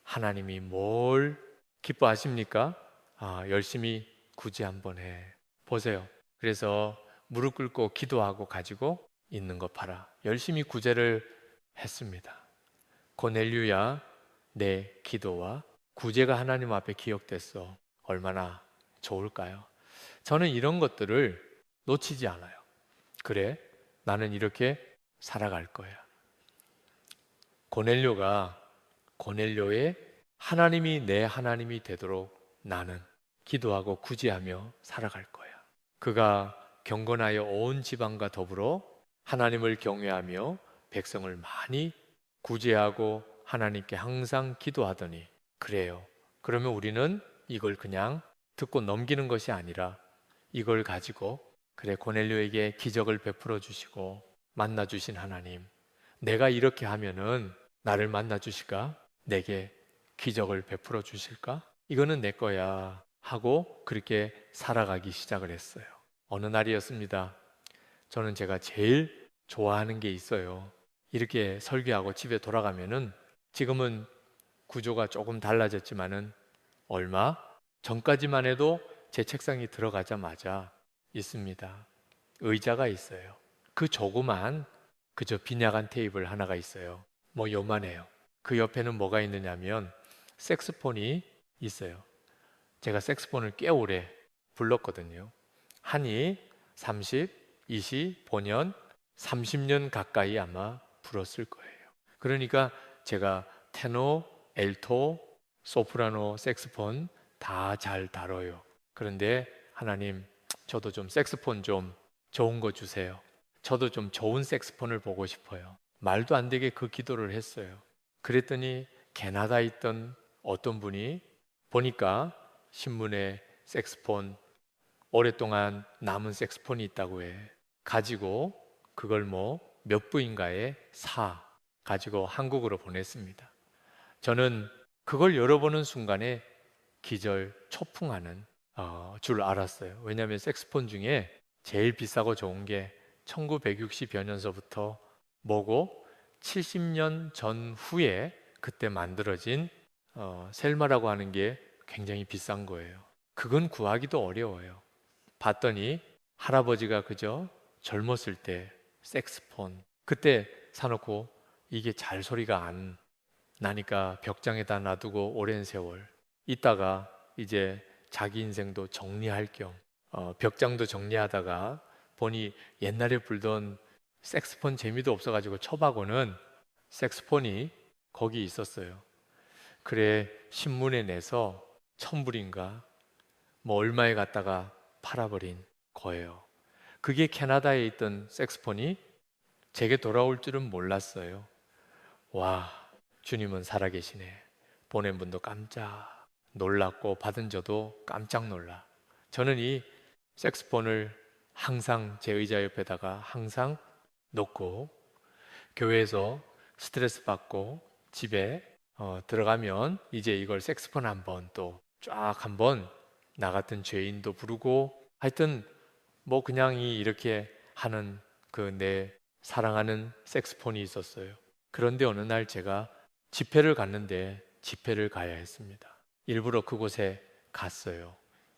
하나님이 뭘 기뻐하십니까? 열심히 구제 한번 해. 보세요. 그래서 무릎 꿇고 기도하고 가지고 있는 거 봐라. 열심히 구제를 했습니다. 고넬류야, 내 기도와 구제가 하나님 앞에 기억됐어. 얼마나 좋을까요? 저는 이런 것들을 놓치지 않아요. 그래, 나는 이렇게 살아갈 거야. 고넬료의 하나님이 내 하나님이 되도록 나는 기도하고 구제하며 살아갈 거야. 그가 경건하여 온 지방과 더불어 하나님을 경외하며 백성을 많이 구제하고 하나님께 항상 기도하더니 그래요. 그러면 우리는 이걸 그냥 듣고 넘기는 것이 아니라 이걸 가지고 그래 고넬료에게 기적을 베풀어 주시고 만나 주신 하나님, 내가 이렇게 하면은 나를 만나 주실까? 내게 기적을 베풀어 주실까? 이거는 내 거야 하고 그렇게 살아가기 시작을 했어요. 어느 날이었습니다. 저는 제가 제일 좋아하는 게 있어요. 이렇게 설교하고 집에 돌아가면은 지금은 구조가 조금 달라졌지만은 얼마 전까지만 해도 제 책상에 들어가자마자 있습니다. 의자가 있어요. 그 조그만 그저 빈약한 테이블 하나가 있어요. 뭐 요만해요. 그 옆에는 뭐가 있느냐면 색스폰이 있어요. 제가 색스폰을 꽤 오래 불렀거든요. 한이 30, 20, 본연 30년 가까이 아마 불었을 거예요. 그러니까 제가 테너, 엘토, 소프라노, 색스폰 다 잘 다뤄요. 그런데 하나님, 저도 좀 색스폰 좀 좋은 거 주세요. 저도 좀 좋은 색스폰을 보고 싶어요. 말도 안 되게 그 기도를 했어요. 그랬더니 캐나다에 있던 어떤 분이 보니까 신문에 색스폰 오랫동안 남은 색스폰이 있다고 해. 가지고 그걸 뭐 몇 부인가에 가지고 한국으로 보냈습니다. 저는 그걸 열어보는 순간에 기절 초풍하는 줄 알았어요. 왜냐하면 색스폰 중에 제일 비싸고 좋은 게 1960여 년서부터 뭐고 70년 전후에 그때 만들어진 셀마라고 하는 게 굉장히 비싼 거예요. 그건 구하기도 어려워요. 봤더니 할아버지가 그저 젊었을 때 색스폰 그때 사놓고 이게 잘 소리가 안 나니까 벽장에다 놔두고 오랜 세월 있다가 이제 자기 인생도 정리할 겸 벽장도 정리하다가 보니 옛날에 불던 색스폰 재미도 없어가지고 쳐박고는 색스폰이 거기 있었어요. 그래 신문에 내서 1,000불인가 뭐 얼마에 갖다가 팔아버린 거예요. 그게 캐나다에 있던 색스폰이 제게 돌아올 줄은 몰랐어요. 와, 주님은 살아계시네. 보낸 분도 깜짝 놀랐고 받은 저도 깜짝 놀라. 저는 이 색스폰을 항상 제 의자 옆에다가 항상 놓고 교회에서 스트레스 받고 집에 들어가면 이제 이걸 색스폰 한번 또 쫙 한번 나 같은 죄인도 부르고 하여튼 뭐 그냥 이렇게 하는 그 내 사랑하는 색스폰이 있었어요. 그런데 어느 날 제가 집회를 갔는데 집회를 가야 했습니다. 일부러 그곳에 갔어요.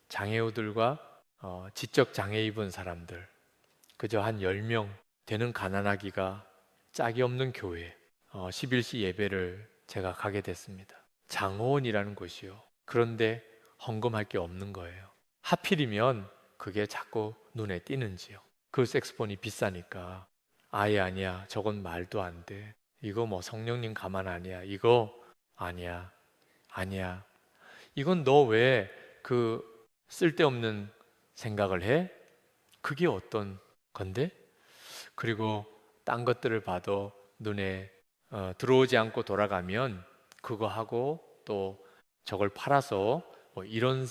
장애우들과 지적 장애 입은 사람들 그저 한 10명 되는 가난하기가 짝이 없는 교회 11시 예배를 제가 가게 됐습니다. 장호원이라는 곳이요. 그런데 헌금할 게 없는 거예요. 하필이면 그게 자꾸 눈에 띄는지요. 그 색스폰이 비싸니까 아예 아니야. 저건 말도 안 돼. 이거 뭐 성령님 가만 아니야. 이거 아니야. 아니야. 이건 너 왜 그 쓸데없는 생각을 해? 그게 어떤 건데? 그리고 딴 것들을 봐도 눈에 들어오지 않고 돌아가면 그거 하고 또 저걸 팔아서 뭐 이런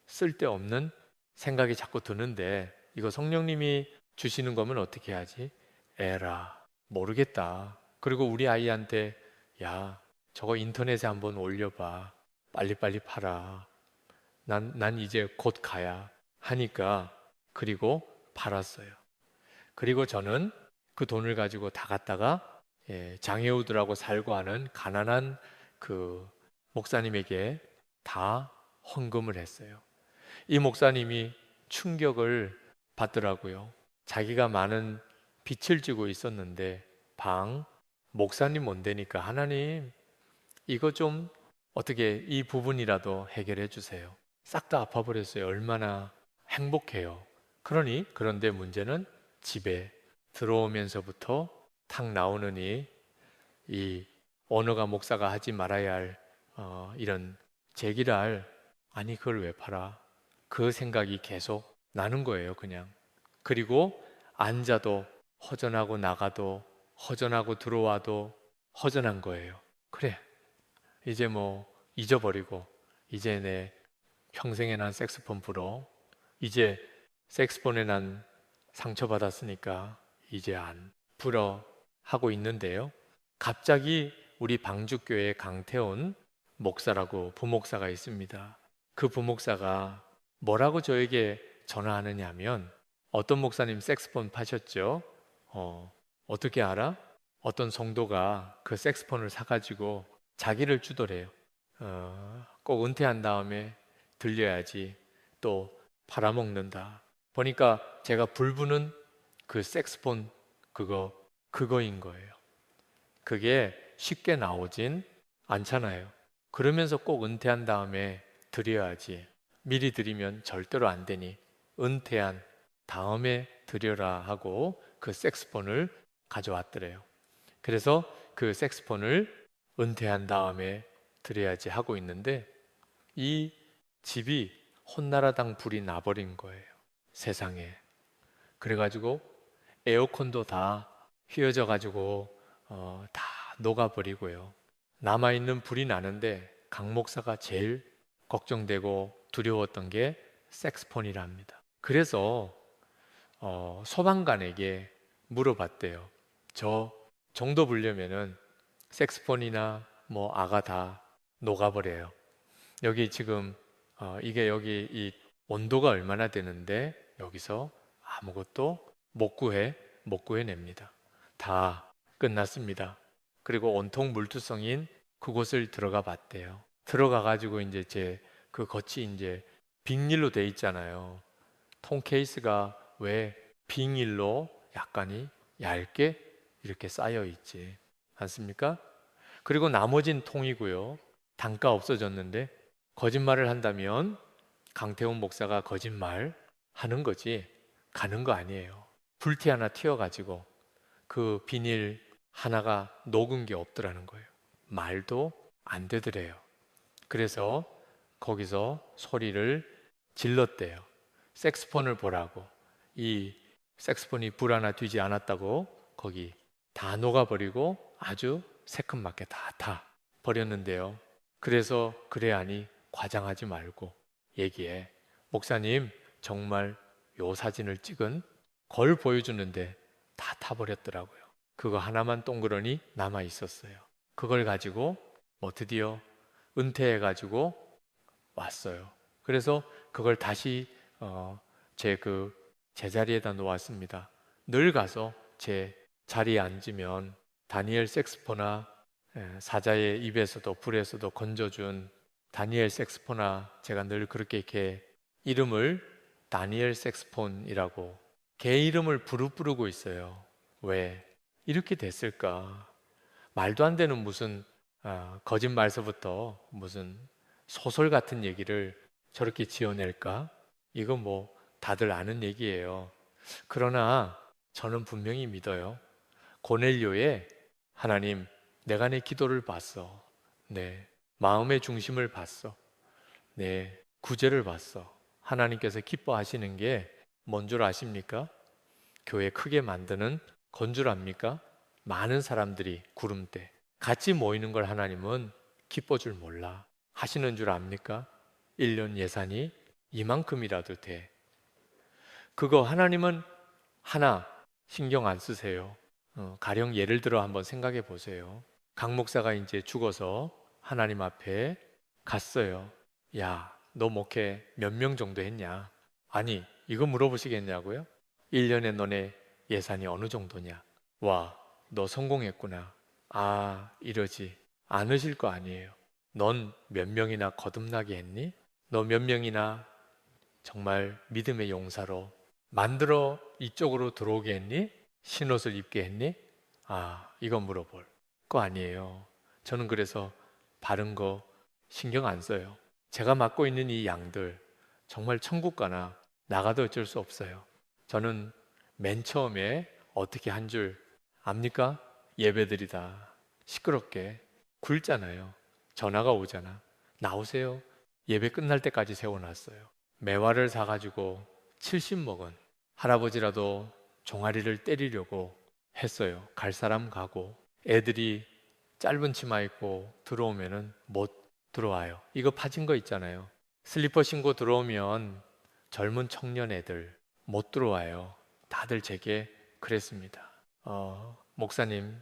쓸데없는 생각이 자꾸 드는데 이거 성령님이 주시는 거면 어떻게 하지? 에라, 모르겠다. 그리고 우리 아이한테 야, 저거 인터넷에 한번 올려봐. 빨리빨리 팔아. 난 이제 곧 가야 하니까 그리고 팔았어요. 그리고 저는 그 돈을 가지고 다 갖다가 장애우들하고 살고 하는 가난한 그 목사님에게 다 헌금을 했어요. 이 목사님이 충격을 받더라고요. 자기가 많은 빚을 지고 있었는데 목사님 못되니까 하나님 이거 좀 어떻게 이 부분이라도 해결해 주세요. 싹 다 아파버렸어요. 얼마나 행복해요. 그런데 문제는 집에 들어오면서부터 탁 나오느니 이 언어가 목사가 하지 말아야 할 이런 제기랄 아니 그걸 왜 팔아? 그 생각이 계속 나는 거예요, 그냥. 그리고 앉아도 허전하고 나가도 허전하고 들어와도 허전한 거예요. 그래, 이제 뭐 잊어버리고 이제 내 평생에 난 색소폰 불어. 이제 색소폰에 난 상처받았으니까 이제 안 불어 하고 있는데요. 갑자기 우리 방주교회 강태훈 목사라고 부목사가 있습니다. 그 부목사가 뭐라고 저에게 전화하느냐 하면 어떤 목사님 색소폰 파셨죠? 어떻게 알아? 어떤 성도가 그 색소폰을 사가지고 자기를 주더래요. 꼭 은퇴한 다음에 들려야지 또 팔아먹는다. 보니까 제가 불부는 그 색소폰 그거인 거예요. 그게 쉽게 나오진 않잖아요. 그러면서 꼭 은퇴한 다음에 드려야지. 미리 드리면 절대로 안 되니 은퇴한 다음에 드려라 하고 그 색소폰을 가져왔더래요. 그래서 그 색소폰을 은퇴한 다음에 드려야지 하고 있는데 이 집이 혼나라당 불이 나버린 거예요. 세상에. 그래가지고 에어컨도 다 휘어져 가지고 다 녹아버리고요. 남아있는 불이 나는데 강 목사가 제일 걱정되고 두려웠던 게 색스폰이랍니다. 그래서 소방관에게 물어봤대요. 저 정도 불려면은 색스폰이나 뭐 아가 다 녹아버려요. 여기 지금 이게 여기 이 온도가 얼마나 되는데 여기서 아무것도 못 구해냅니다. 다 끝났습니다. 그리고 온통 물투성인 그곳을 들어가 봤대요. 들어가 가지고 이제 제 그 겉이 이제 비닐로 돼 있잖아요. 통 케이스가 왜 비닐로 약간이 얇게 이렇게 쌓여 있지 않습니까? 그리고 나머진 통이고요. 단가 없어졌는데 거짓말을 한다면 강태훈 목사가 거짓말 하는 거지 가는 거 아니에요. 불티 하나 튀어가지고 그 비닐 하나가 녹은 게 없더라는 거예요. 말도 안 되더래요. 그래서 거기서 소리를 질렀대요. 색스폰을 보라고. 이 색스폰이 불 하나 튀지 않았다고 거기 다 녹아버리고 아주 새큼맣게 다 버렸는데요. 그래서 그래 하니 과장하지 말고 얘기해. 목사님 정말 요 사진을 찍은 걸 보여주는데 다 타버렸더라고요. 그거 하나만 동그러니 남아 있었어요. 그걸 가지고 드디어 은퇴해가지고 왔어요. 그래서 그걸 다시 제 그 제자리에다 놓았습니다. 늘 가서 제 자리에 앉으면 다니엘 색스포나 사자의 입에서도 불에서도 건져준 다니엘 색스포나 제가 늘 그렇게 이렇게 이름을 다니엘 색스폰이라고 걔 이름을 부르고 있어요. 왜 이렇게 됐을까? 말도 안 되는 무슨 거짓말서부터 무슨 소설 같은 얘기를 저렇게 지어낼까? 이건 뭐 다들 아는 얘기예요. 그러나 저는 분명히 믿어요. 고넬료의 하나님, 내가 내 기도를 봤어. 내 마음의 중심을 봤어. 내 구제를 봤어. 하나님께서 기뻐하시는 게 뭔 줄 아십니까? 교회 크게 만드는 건 줄 압니까? 많은 사람들이 구름대 같이 모이는 걸 하나님은 기뻐 줄 몰라 하시는 줄 압니까? 1년 예산이 이만큼이라도 돼. 그거 하나님은 하나 신경 안 쓰세요. 가령 예를 들어 한번 생각해 보세요. 강 목사가 이제 죽어서 하나님 앞에 갔어요. 야, 너 목회 몇 명 정도 했냐? 아니, 이거 물어보시겠냐고요? 1년에 너네 예산이 어느 정도냐? 와, 너 성공했구나. 아, 이러지 않으실 거 아니에요. 넌 몇 명이나 거듭나게 했니? 너 몇 명이나 정말 믿음의 용사로 만들어 이쪽으로 들어오게 했니? 신옷을 입게 했니? 아, 이거 물어볼 거 아니에요. 저는 그래서 바른 거 신경 안 써요. 제가 맡고 있는 이 양들 정말 천국 가나 나가도 어쩔 수 없어요. 저는 맨 처음에 어떻게 한 줄 압니까? 예배드리다 시끄럽게 굴잖아요. 전화가 오잖아. 나오세요. 예배 끝날 때까지 세워놨어요. 매화를 사가지고 70 먹은 할아버지라도 종아리를 때리려고 했어요. 갈 사람 가고 애들이 짧은 치마 입고 들어오면은 못 들어와요. 이거 파진 거 있잖아요. 슬리퍼 신고 들어오면 젊은 청년 애들 못 들어와요. 다들 제게 그랬습니다. 목사님,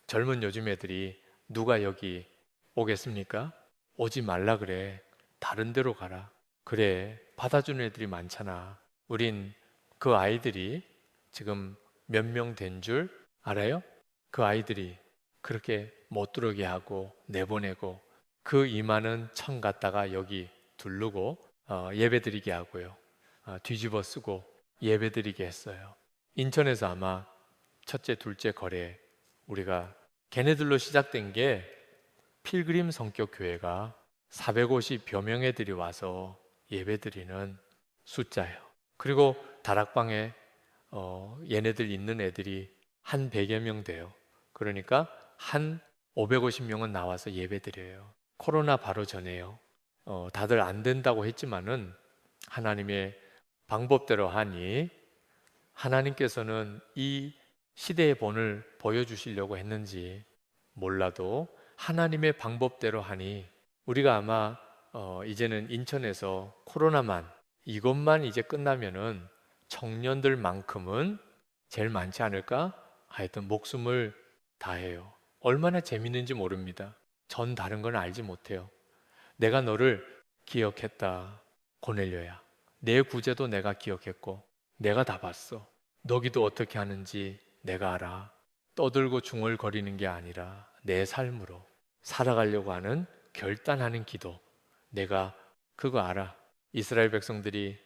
젊은 요즘 애들이 누가 여기 오겠습니까? 오지 말라 그래. 다른 데로 가라. 그래, 받아주는 애들이 많잖아. 우린 그 아이들이 지금 몇 명 된 줄 알아요? 그 아이들이 그렇게 못 들어오게 하고 내보내고 그 이만은 천 갔다가 여기 두르고 예배드리게 하고요. 뒤집어 쓰고 예배드리게 했어요. 인천에서 아마 첫째, 둘째 거래 우리가 걔네들로 시작된 게 필그림 성격 교회가 450여 명 애들이 와서 예배드리는 숫자예요. 그리고 다락방에 얘네들 있는 애들이 한 100여 명 돼요. 그러니까 한 550명은 나와서 예배드려요. 코로나 바로 전에요. 다들 안 된다고 했지만은 하나님의 방법대로 하니 하나님께서는 이 시대의 본을 보여주시려고 했는지 몰라도 하나님의 방법대로 하니 우리가 아마 이제는 인천에서 코로나만 이것만 이제 끝나면은 청년들만큼은 제일 많지 않을까? 하여튼 목숨을 다해요. 얼마나 재밌는지 모릅니다. 전 다른 건 알지 못해요. 내가 너를 기억했다. 고넬료야. 내 구제도 내가 기억했고 내가 다 봤어. 너 기도 어떻게 하는지 내가 알아. 떠들고 중얼거리는 게 아니라 내 삶으로 살아가려고 하는 결단하는 기도. 내가 그거 알아. 이스라엘 백성들이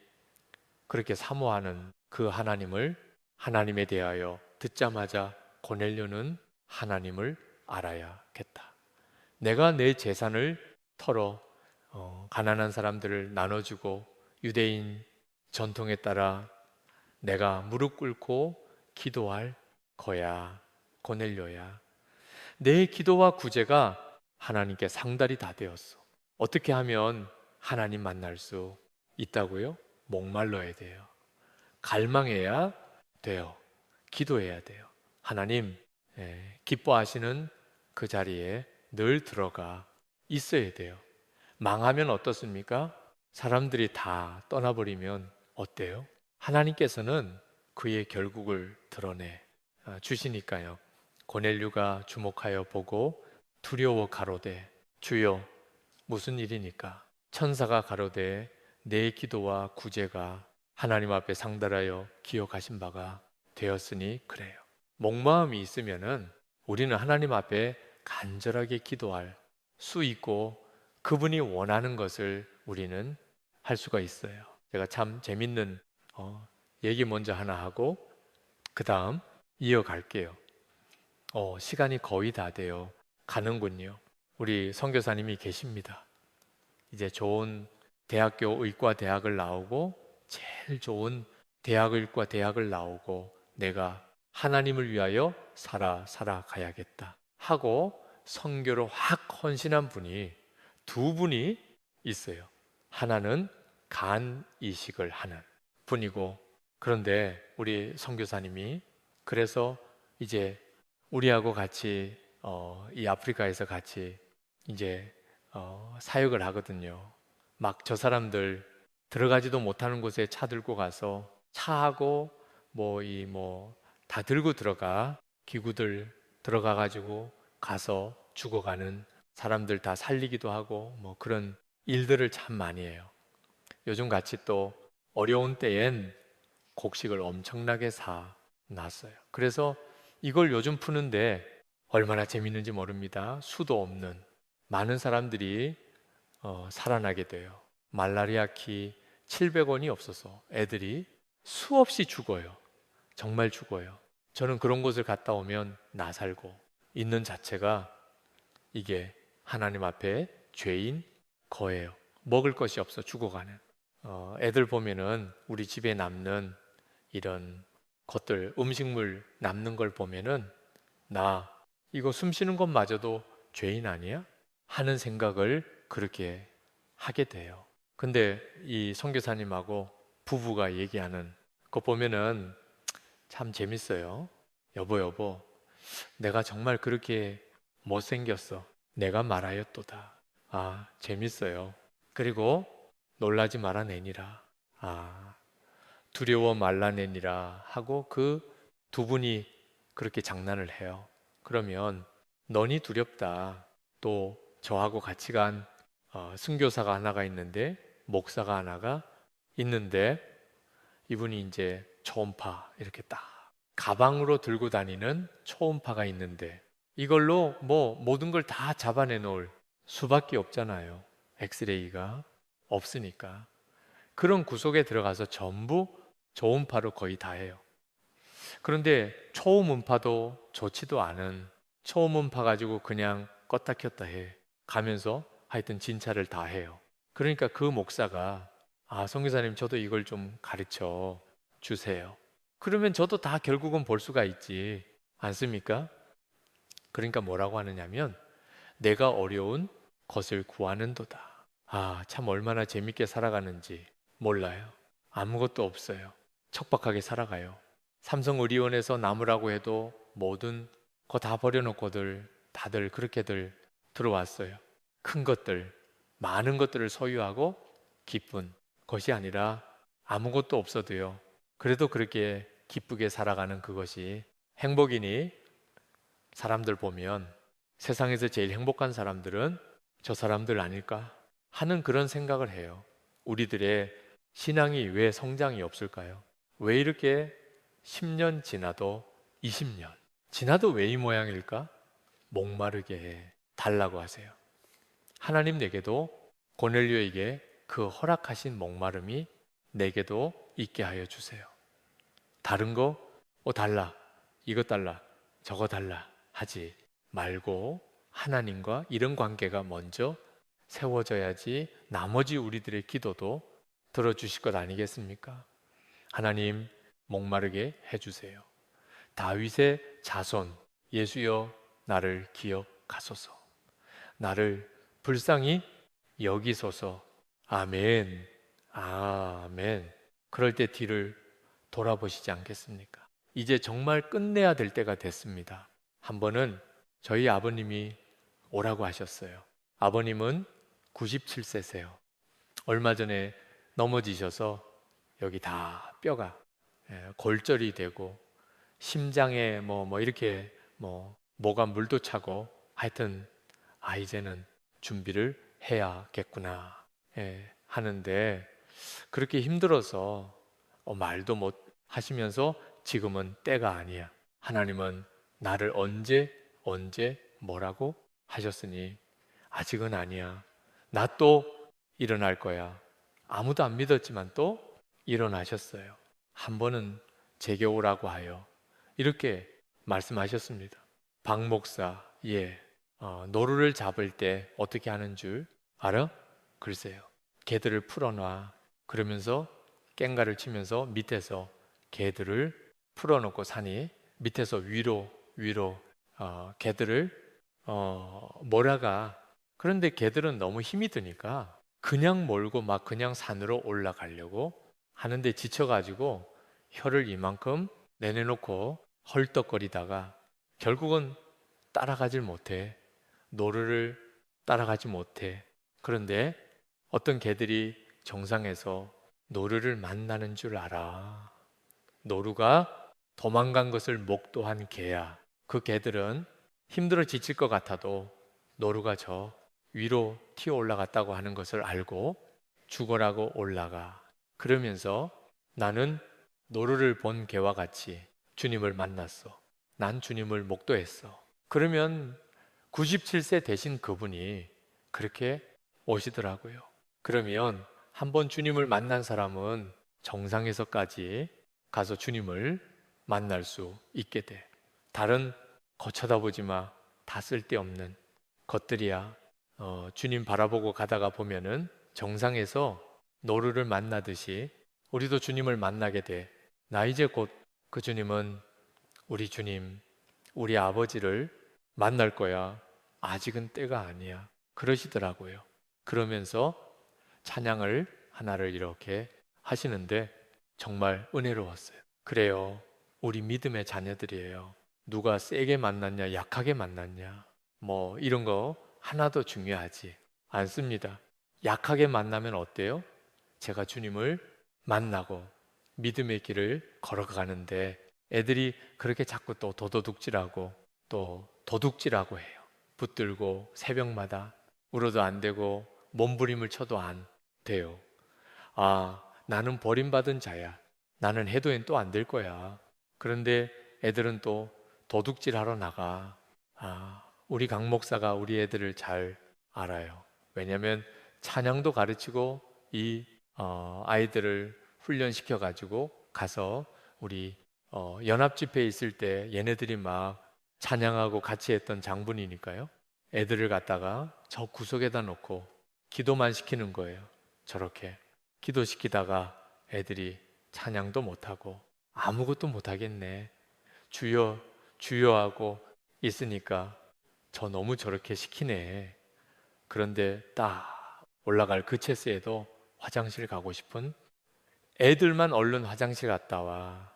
그렇게 사모하는 그 하나님을 하나님에 대하여 듣자마자 고넬료는 하나님을 알아야겠다. 내가 내 재산을 털어 가난한 사람들을 나눠주고 유대인 전통에 따라 내가 무릎 꿇고 기도할 거야. 고넬료야. 내 기도와 구제가 하나님께 상달이 다 되었어. 어떻게 하면 하나님 만날 수 있다고요? 목말라야 돼요. 갈망해야 돼요. 기도해야 돼요. 하나님, 기뻐하시는 그 자리에 늘 들어가 있어야 돼요. 망하면 어떻습니까? 사람들이 다 떠나버리면 어때요? 하나님께서는 그의 결국을 드러내 주시니까요. 고넬료가 주목하여 보고 두려워 가로되 주여 무슨 일이니까? 천사가 가로되 내 기도와 구제가 하나님 앞에 상달하여 기억하신 바가 되었으니 그래요. 목마음이 있으면은 우리는 하나님 앞에 간절하게 기도할 수 있고 그분이 원하는 것을 우리는 할 수가 있어요. 제가 참 재밌는 얘기 먼저 하나 하고 그 다음 이어갈게요. 시간이 거의 다 돼요. 가는군요. 우리 선교사님이 계십니다. 이제 좋은 대학교 의과 대학을 나오고 제일 좋은 대학 의과 대학을 나오고 내가 하나님을 위하여 살아가야겠다 하고 선교로 확 헌신한 분이 두 분이 있어요. 하나는 간 이식을 하는 분이고 그런데 우리 선교사님이 그래서 이제 우리하고 같이 이 아프리카에서 같이 이제 사역을 하거든요. 막 저 사람들 들어가지도 못하는 곳에 차 들고 가서 차하고 뭐 다 들고 들어가, 기구들 들어가 가지고 가서 죽어가는 사람들 다 살리기도 하고 뭐 그런 일들을 참 많이 해요. 요즘 같이 또 어려운 때엔 곡식을 엄청나게 사 놨어요. 그래서 이걸 요즘 푸는데 얼마나 재밌는지 모릅니다. 수도 없는 많은 사람들이 살아나게 돼요. 말라리아 키 700원이 없어서 애들이 수없이 죽어요. 정말 죽어요. 저는 그런 곳을 갔다 오면 나 살고 있는 자체가 이게 하나님 앞에 죄인 거예요. 먹을 것이 없어 죽어가는. 애들 보면은 우리 집에 남는 이런 것들, 음식물 남는 걸 보면은 나 이거 숨 쉬는 것마저도 죄인 아니야? 하는 생각을 그렇게 하게 돼요. 근데 이 선교사님하고 부부가 얘기하는 거 보면은 참 재밌어요. 여보, 내가 정말 그렇게 못생겼어. 내가 말하였도다. 아, 재밌어요. 그리고 놀라지 말아내니라. 아, 두려워 말라내니라 하고 그 두 분이 그렇게 장난을 해요. 그러면 너니 두렵다. 또 저하고 같이 간 순교사가 하나가 있는데 목사가 하나가 있는데 이분이 이제 초음파 이렇게 딱 가방으로 들고 다니는 초음파가 있는데 이걸로 뭐 모든 걸 다 잡아내 놓을 수밖에 없잖아요. 엑스레이가 없으니까. 그런 구석에 들어가서 전부 초음파로 거의 다 해요. 그런데 초음파도 좋지도 않은 초음파 가지고 그냥 껐다 켰다 해. 가면서 하여튼 진찰을 다 해요. 그러니까 그 목사가 성교사님 저도 이걸 좀 가르쳐 주세요. 그러면 저도 다 결국은 볼 수가 있지 않습니까? 그러니까 뭐라고 하느냐면 내가 어려운 것을 구하는도다. 참 얼마나 재밌게 살아가는지 몰라요. 아무것도 없어요. 척박하게 살아가요. 삼성의료원에서 남으라고 해도 모든 거 다 버려놓고들 다들 그렇게들 들어왔어요. 큰 것들, 많은 것들을 소유하고 기쁜 것이 아니라 아무것도 없어도요. 그래도 그렇게 기쁘게 살아가는 그것이 행복이니 사람들 보면 세상에서 제일 행복한 사람들은 저 사람들 아닐까 하는 그런 생각을 해요. 우리들의 신앙이 왜 성장이 없을까요? 왜 이렇게 10년 지나도 20년 지나도 왜 이 모양일까? 목마르게 해 달라고 하세요. 하나님 내게도 고넬료에게 그 허락하신 목마름이 내게도 있게 하여 주세요. 다른 거 달라, 이것 달라, 저거 달라 하지 말고 하나님과 이런 관계가 먼저 세워져야지 나머지 우리들의 기도도 들어주실 것 아니겠습니까? 하나님 목마르게 해주세요. 다윗의 자손 예수여 나를 기억하소서. 나를 불쌍히 여기소서. 아멘. 아멘. 그럴 때 뒤를 돌아보시지 않겠습니까? 이제 정말 끝내야 될 때가 됐습니다. 한 번은 저희 아버님이 오라고 하셨어요. 아버님은 97세세요. 얼마 전에 넘어지셔서 여기 다 뼈가 골절이 되고 심장에 뭐 이렇게 뭐가 물도 차고 하여튼 이제는 준비를 해야겠구나 하는데 그렇게 힘들어서 말도 못 하시면서 지금은 때가 아니야. 하나님은 나를 언제 뭐라고 하셨으니 아직은 아니야. 나 또 일어날 거야. 아무도 안 믿었지만 또 일어나셨어요. 한 번은 제게 오라고 하여 이렇게 말씀하셨습니다. 박 목사, 노루를 잡을 때 어떻게 하는 줄 알아? 글쎄요. 개들을 풀어놔. 그러면서 깽가를 치면서 밑에서 개들을 풀어놓고 사니 밑에서 위로 개들을 몰아가. 그런데 개들은 너무 힘이 드니까 그냥 몰고 막 그냥 산으로 올라가려고 하는데 지쳐가지고 혀를 이만큼 내내놓고 헐떡거리다가 결국은 따라가질 못해. 노루를 따라가지 못해. 그런데 어떤 개들이 정상에서 노루를 만나는 줄 알아. 노루가 도망간 것을 목도한 개야. 그 개들은 힘들어 지칠 것 같아도 노루가 저 위로 튀어 올라갔다고 하는 것을 알고 죽어라고 올라가. 그러면서 나는 노루를 본 개와 같이 주님을 만났어. 난 주님을 목도했어. 그러면 97세 되신 그분이 그렇게 오시더라고요. 그러면 한번 주님을 만난 사람은 정상에서까지 가서 주님을 만날 수 있게 돼. 다른 거 쳐다보지 마. 다 쓸데없는 것들이야. 주님 바라보고 가다가 보면은 정상에서 노루를 만나듯이 우리도 주님을 만나게 돼. 나 이제 곧 그 주님은 우리 주님, 우리 아버지를 만날 거야. 아직은 때가 아니야. 그러시더라고요. 그러면서 찬양을 하나를 이렇게 하시는데 정말 은혜로웠어요. 그래요. 우리 믿음의 자녀들이에요. 누가 세게 만났냐, 약하게 만났냐, 뭐 이런 거 하나도 중요하지 않습니다. 약하게 만나면 어때요? 제가 주님을 만나고 믿음의 길을 걸어가는데 애들이 그렇게 자꾸 또 도도둑질하고 또 도둑질하고 해요. 붙들고 새벽마다 울어도 안 되고 몸부림을 쳐도 안 돼요. 아, 나는 버림받은 자야. 나는 해도 또 안 될 거야. 그런데 애들은 또 도둑질하러 나가. 아, 우리 강 목사가 우리 애들을 잘 알아요. 왜냐하면 찬양도 가르치고 이 아이들을 훈련시켜 가지고 가서 우리 연합 집회에 있을 때 얘네들이 막 찬양하고 같이 했던 장분이니까요. 애들을 갖다가 저 구석에다 놓고 기도만 시키는 거예요. 저렇게 기도시키다가 애들이 찬양도 못하고 아무것도 못하겠네. 주여 주여 하고 있으니까 저 너무 저렇게 시키네. 그런데 딱 올라갈 그 체스에도 화장실 가고 싶은 애들만 얼른 화장실 갔다 와.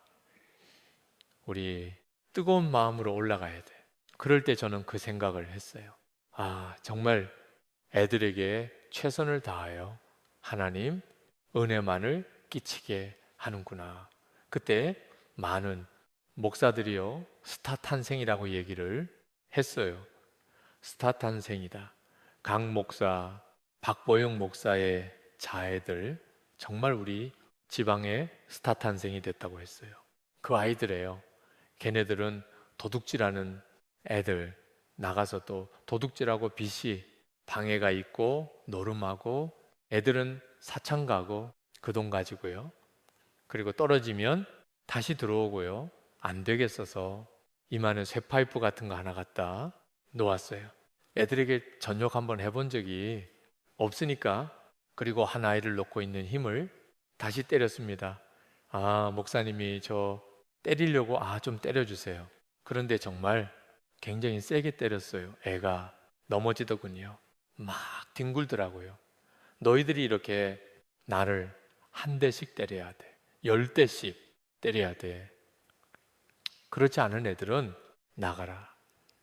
우리 뜨거운 마음으로 올라가야 돼. 그럴 때 저는 그 생각을 했어요. 아, 정말 애들에게 최선을 다하여 하나님 은혜만을 끼치게 하는구나. 그때 많은 목사들이요, 스타 탄생이라고 얘기를 했어요. 스타 탄생이다. 강 목사, 박보영 목사의 자애들, 정말 우리 지방의 스타 탄생이 됐다고 했어요. 그 아이들이에요. 걔네들은 도둑질하는 애들, 나가서 또 도둑질하고 빚이 방해가 있고 노름하고, 애들은 사창 가고 그 돈 가지고요. 그리고 떨어지면 다시 들어오고요. 안 되겠어서 이마는 쇠파이프 같은 거 하나 갖다 놓았어요. 애들에게 전역 한번 해본 적이 없으니까. 그리고 한 아이를 놓고 있는 힘을 다시 때렸습니다. 아, 목사님이 저 때리려고 좀 때려주세요. 그런데 정말 굉장히 세게 때렸어요. 애가 넘어지더군요. 막 뒹굴더라고요. 너희들이 이렇게 나를 한 대씩 때려야 돼. 10대씩 때려야 돼. 그렇지 않은 애들은 나가라.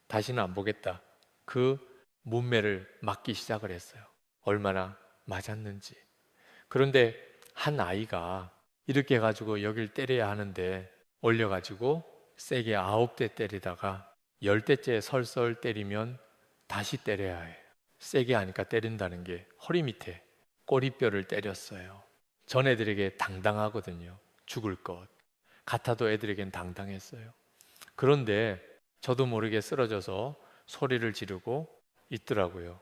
다시는 안 보겠다. 그 문매를 맞기 시작을 했어요. 얼마나 맞았는지. 그런데 한 아이가 이렇게 해가지고 여길 때려야 하는데 올려가지고 세게 9대 때리다가 10대째 설설 때리면 다시 때려야 해. 세게 하니까 때린다는 게 허리 밑에 꼬리뼈를 때렸어요. 전 애들에게 당당하거든요. 죽을 것 같아도 애들에겐 당당했어요. 그런데 저도 모르게 쓰러져서 소리를 지르고 있더라고요.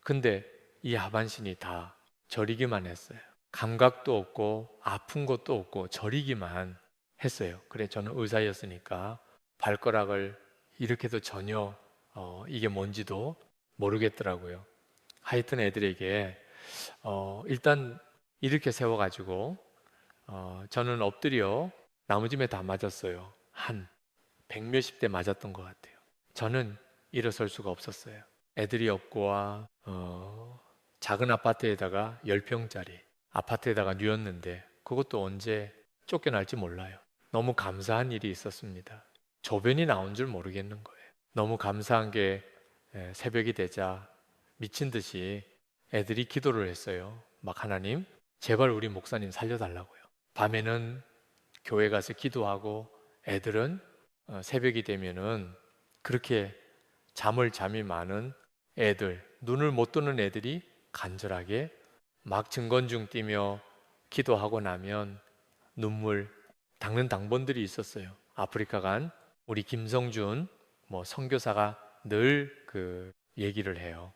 근데 이 하반신이 다 저리기만 했어요. 감각도 없고 아픈 것도 없고 저리기만 했어요. 그래, 저는 의사였으니까 발가락을 이렇게도 전혀 이게 뭔지도 모르겠더라고요. 하여튼 애들에게 일단 이렇게 세워가지고 저는 엎드려 나무짐에 다 맞았어요. 한 100몇십 대 맞았던 것 같아요. 저는 일어설 수가 없었어요. 애들이 없고와 작은 아파트에다가 10평짜리 아파트에다가 누웠는데 그것도 언제 쫓겨날지 몰라요. 너무 감사한 일이 있었습니다. 조변이 나온 줄 모르겠는 거예요. 너무 감사한 게 새벽이 되자 미친 듯이 애들이 기도를 했어요. 막 하나님, 제발 우리 목사님 살려달라고요. 밤에는 교회 가서 기도하고 애들은 새벽이 되면은 그렇게 잠이 많은 애들, 눈을 못 뜨는 애들이 간절하게 막 증거중 뛰며 기도하고 나면 눈물 닦는 당번들이 있었어요. 아프리카 간 우리 김성준 선교사가 늘 그 얘기를 해요.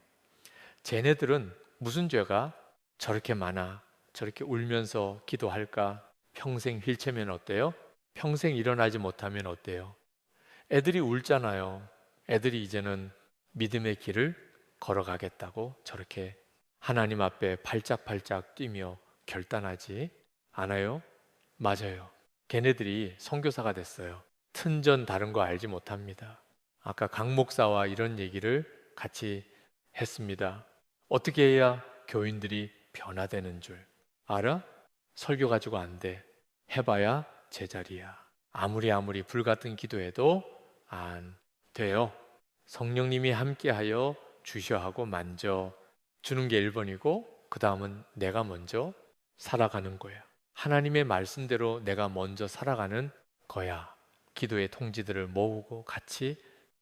쟤네들은 무슨 죄가 저렇게 많아? 저렇게 울면서 기도할까? 평생 휠체면 어때요? 평생 일어나지 못하면 어때요? 애들이 울잖아요. 애들이 이제는 믿음의 길을 걸어가겠다고 저렇게 하나님 앞에 발짝발짝 뛰며 결단하지 않아요? 맞아요. 걔네들이 선교사가 됐어요. 튼전 다른 거 알지 못합니다. 아까 강 목사와 이런 얘기를 같이 했습니다. 어떻게 해야 교인들이 변화되는 줄 알아? 설교 가지고 안 돼. 해봐야 제자리야. 아무리 불같은 기도해도 안 돼요. 성령님이 함께하여 주셔 하고 만져 주는 게 1번이고 그 다음은 내가 먼저 살아가는 거야. 하나님의 말씀대로 내가 먼저 살아가는 거야. 기도의 통지들을 모으고 같이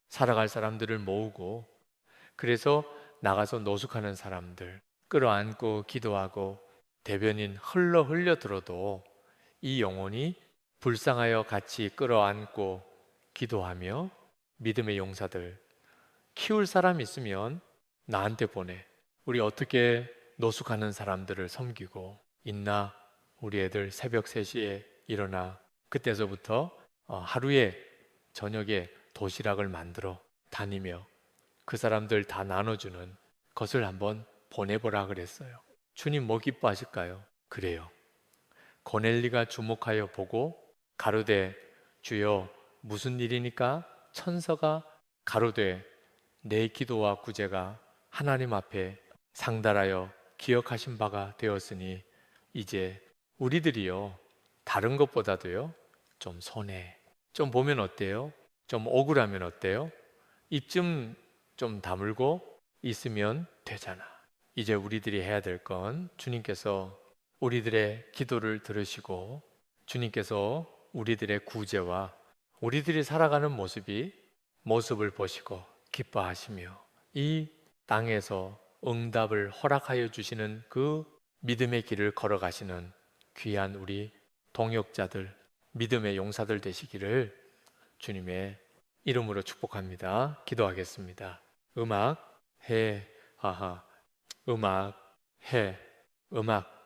살아갈 사람들을 모으고 그래서 나가서 노숙하는 사람들 끌어안고 기도하고 대변인 흘려 들어도 이 영혼이 불쌍하여 같이 끌어안고 기도하며 믿음의 용사들 키울 사람 있으면 나한테 보내. 우리 어떻게 노숙하는 사람들을 섬기고 있나? 우리 애들 새벽 3시에 일어나 그때서부터 하루에 저녁에 도시락을 만들어 다니며 그 사람들 다 나눠주는 것을 한번 보내보라 그랬어요. 주님 뭐 기뻐하실까요? 그래요. 고넬리가 주목하여 보고 가로되 주여 무슨 일이니까 천사가 가로되 내 기도와 구제가 하나님 앞에 상달하여 기억하신 바가 되었으니 이제 우리들이요 다른 것보다도요 좀 손해 좀 보면 어때요? 좀 억울하면 어때요? 입 좀 다물고 있으면 되잖아. 이제 우리들이 해야 될 건 주님께서 우리들의 기도를 들으시고 주님께서 우리들의 구제와 우리들이 살아가는 모습을 보시고 기뻐하시며 이 땅에서 응답을 허락하여 주시는 그 믿음의 길을 걸어가시는 귀한 우리 동역자들, 믿음의 용사들 되시기를 주님의 이름으로 축복합니다. 기도하겠습니다. 음악 해, 하하, 음악 해, 음악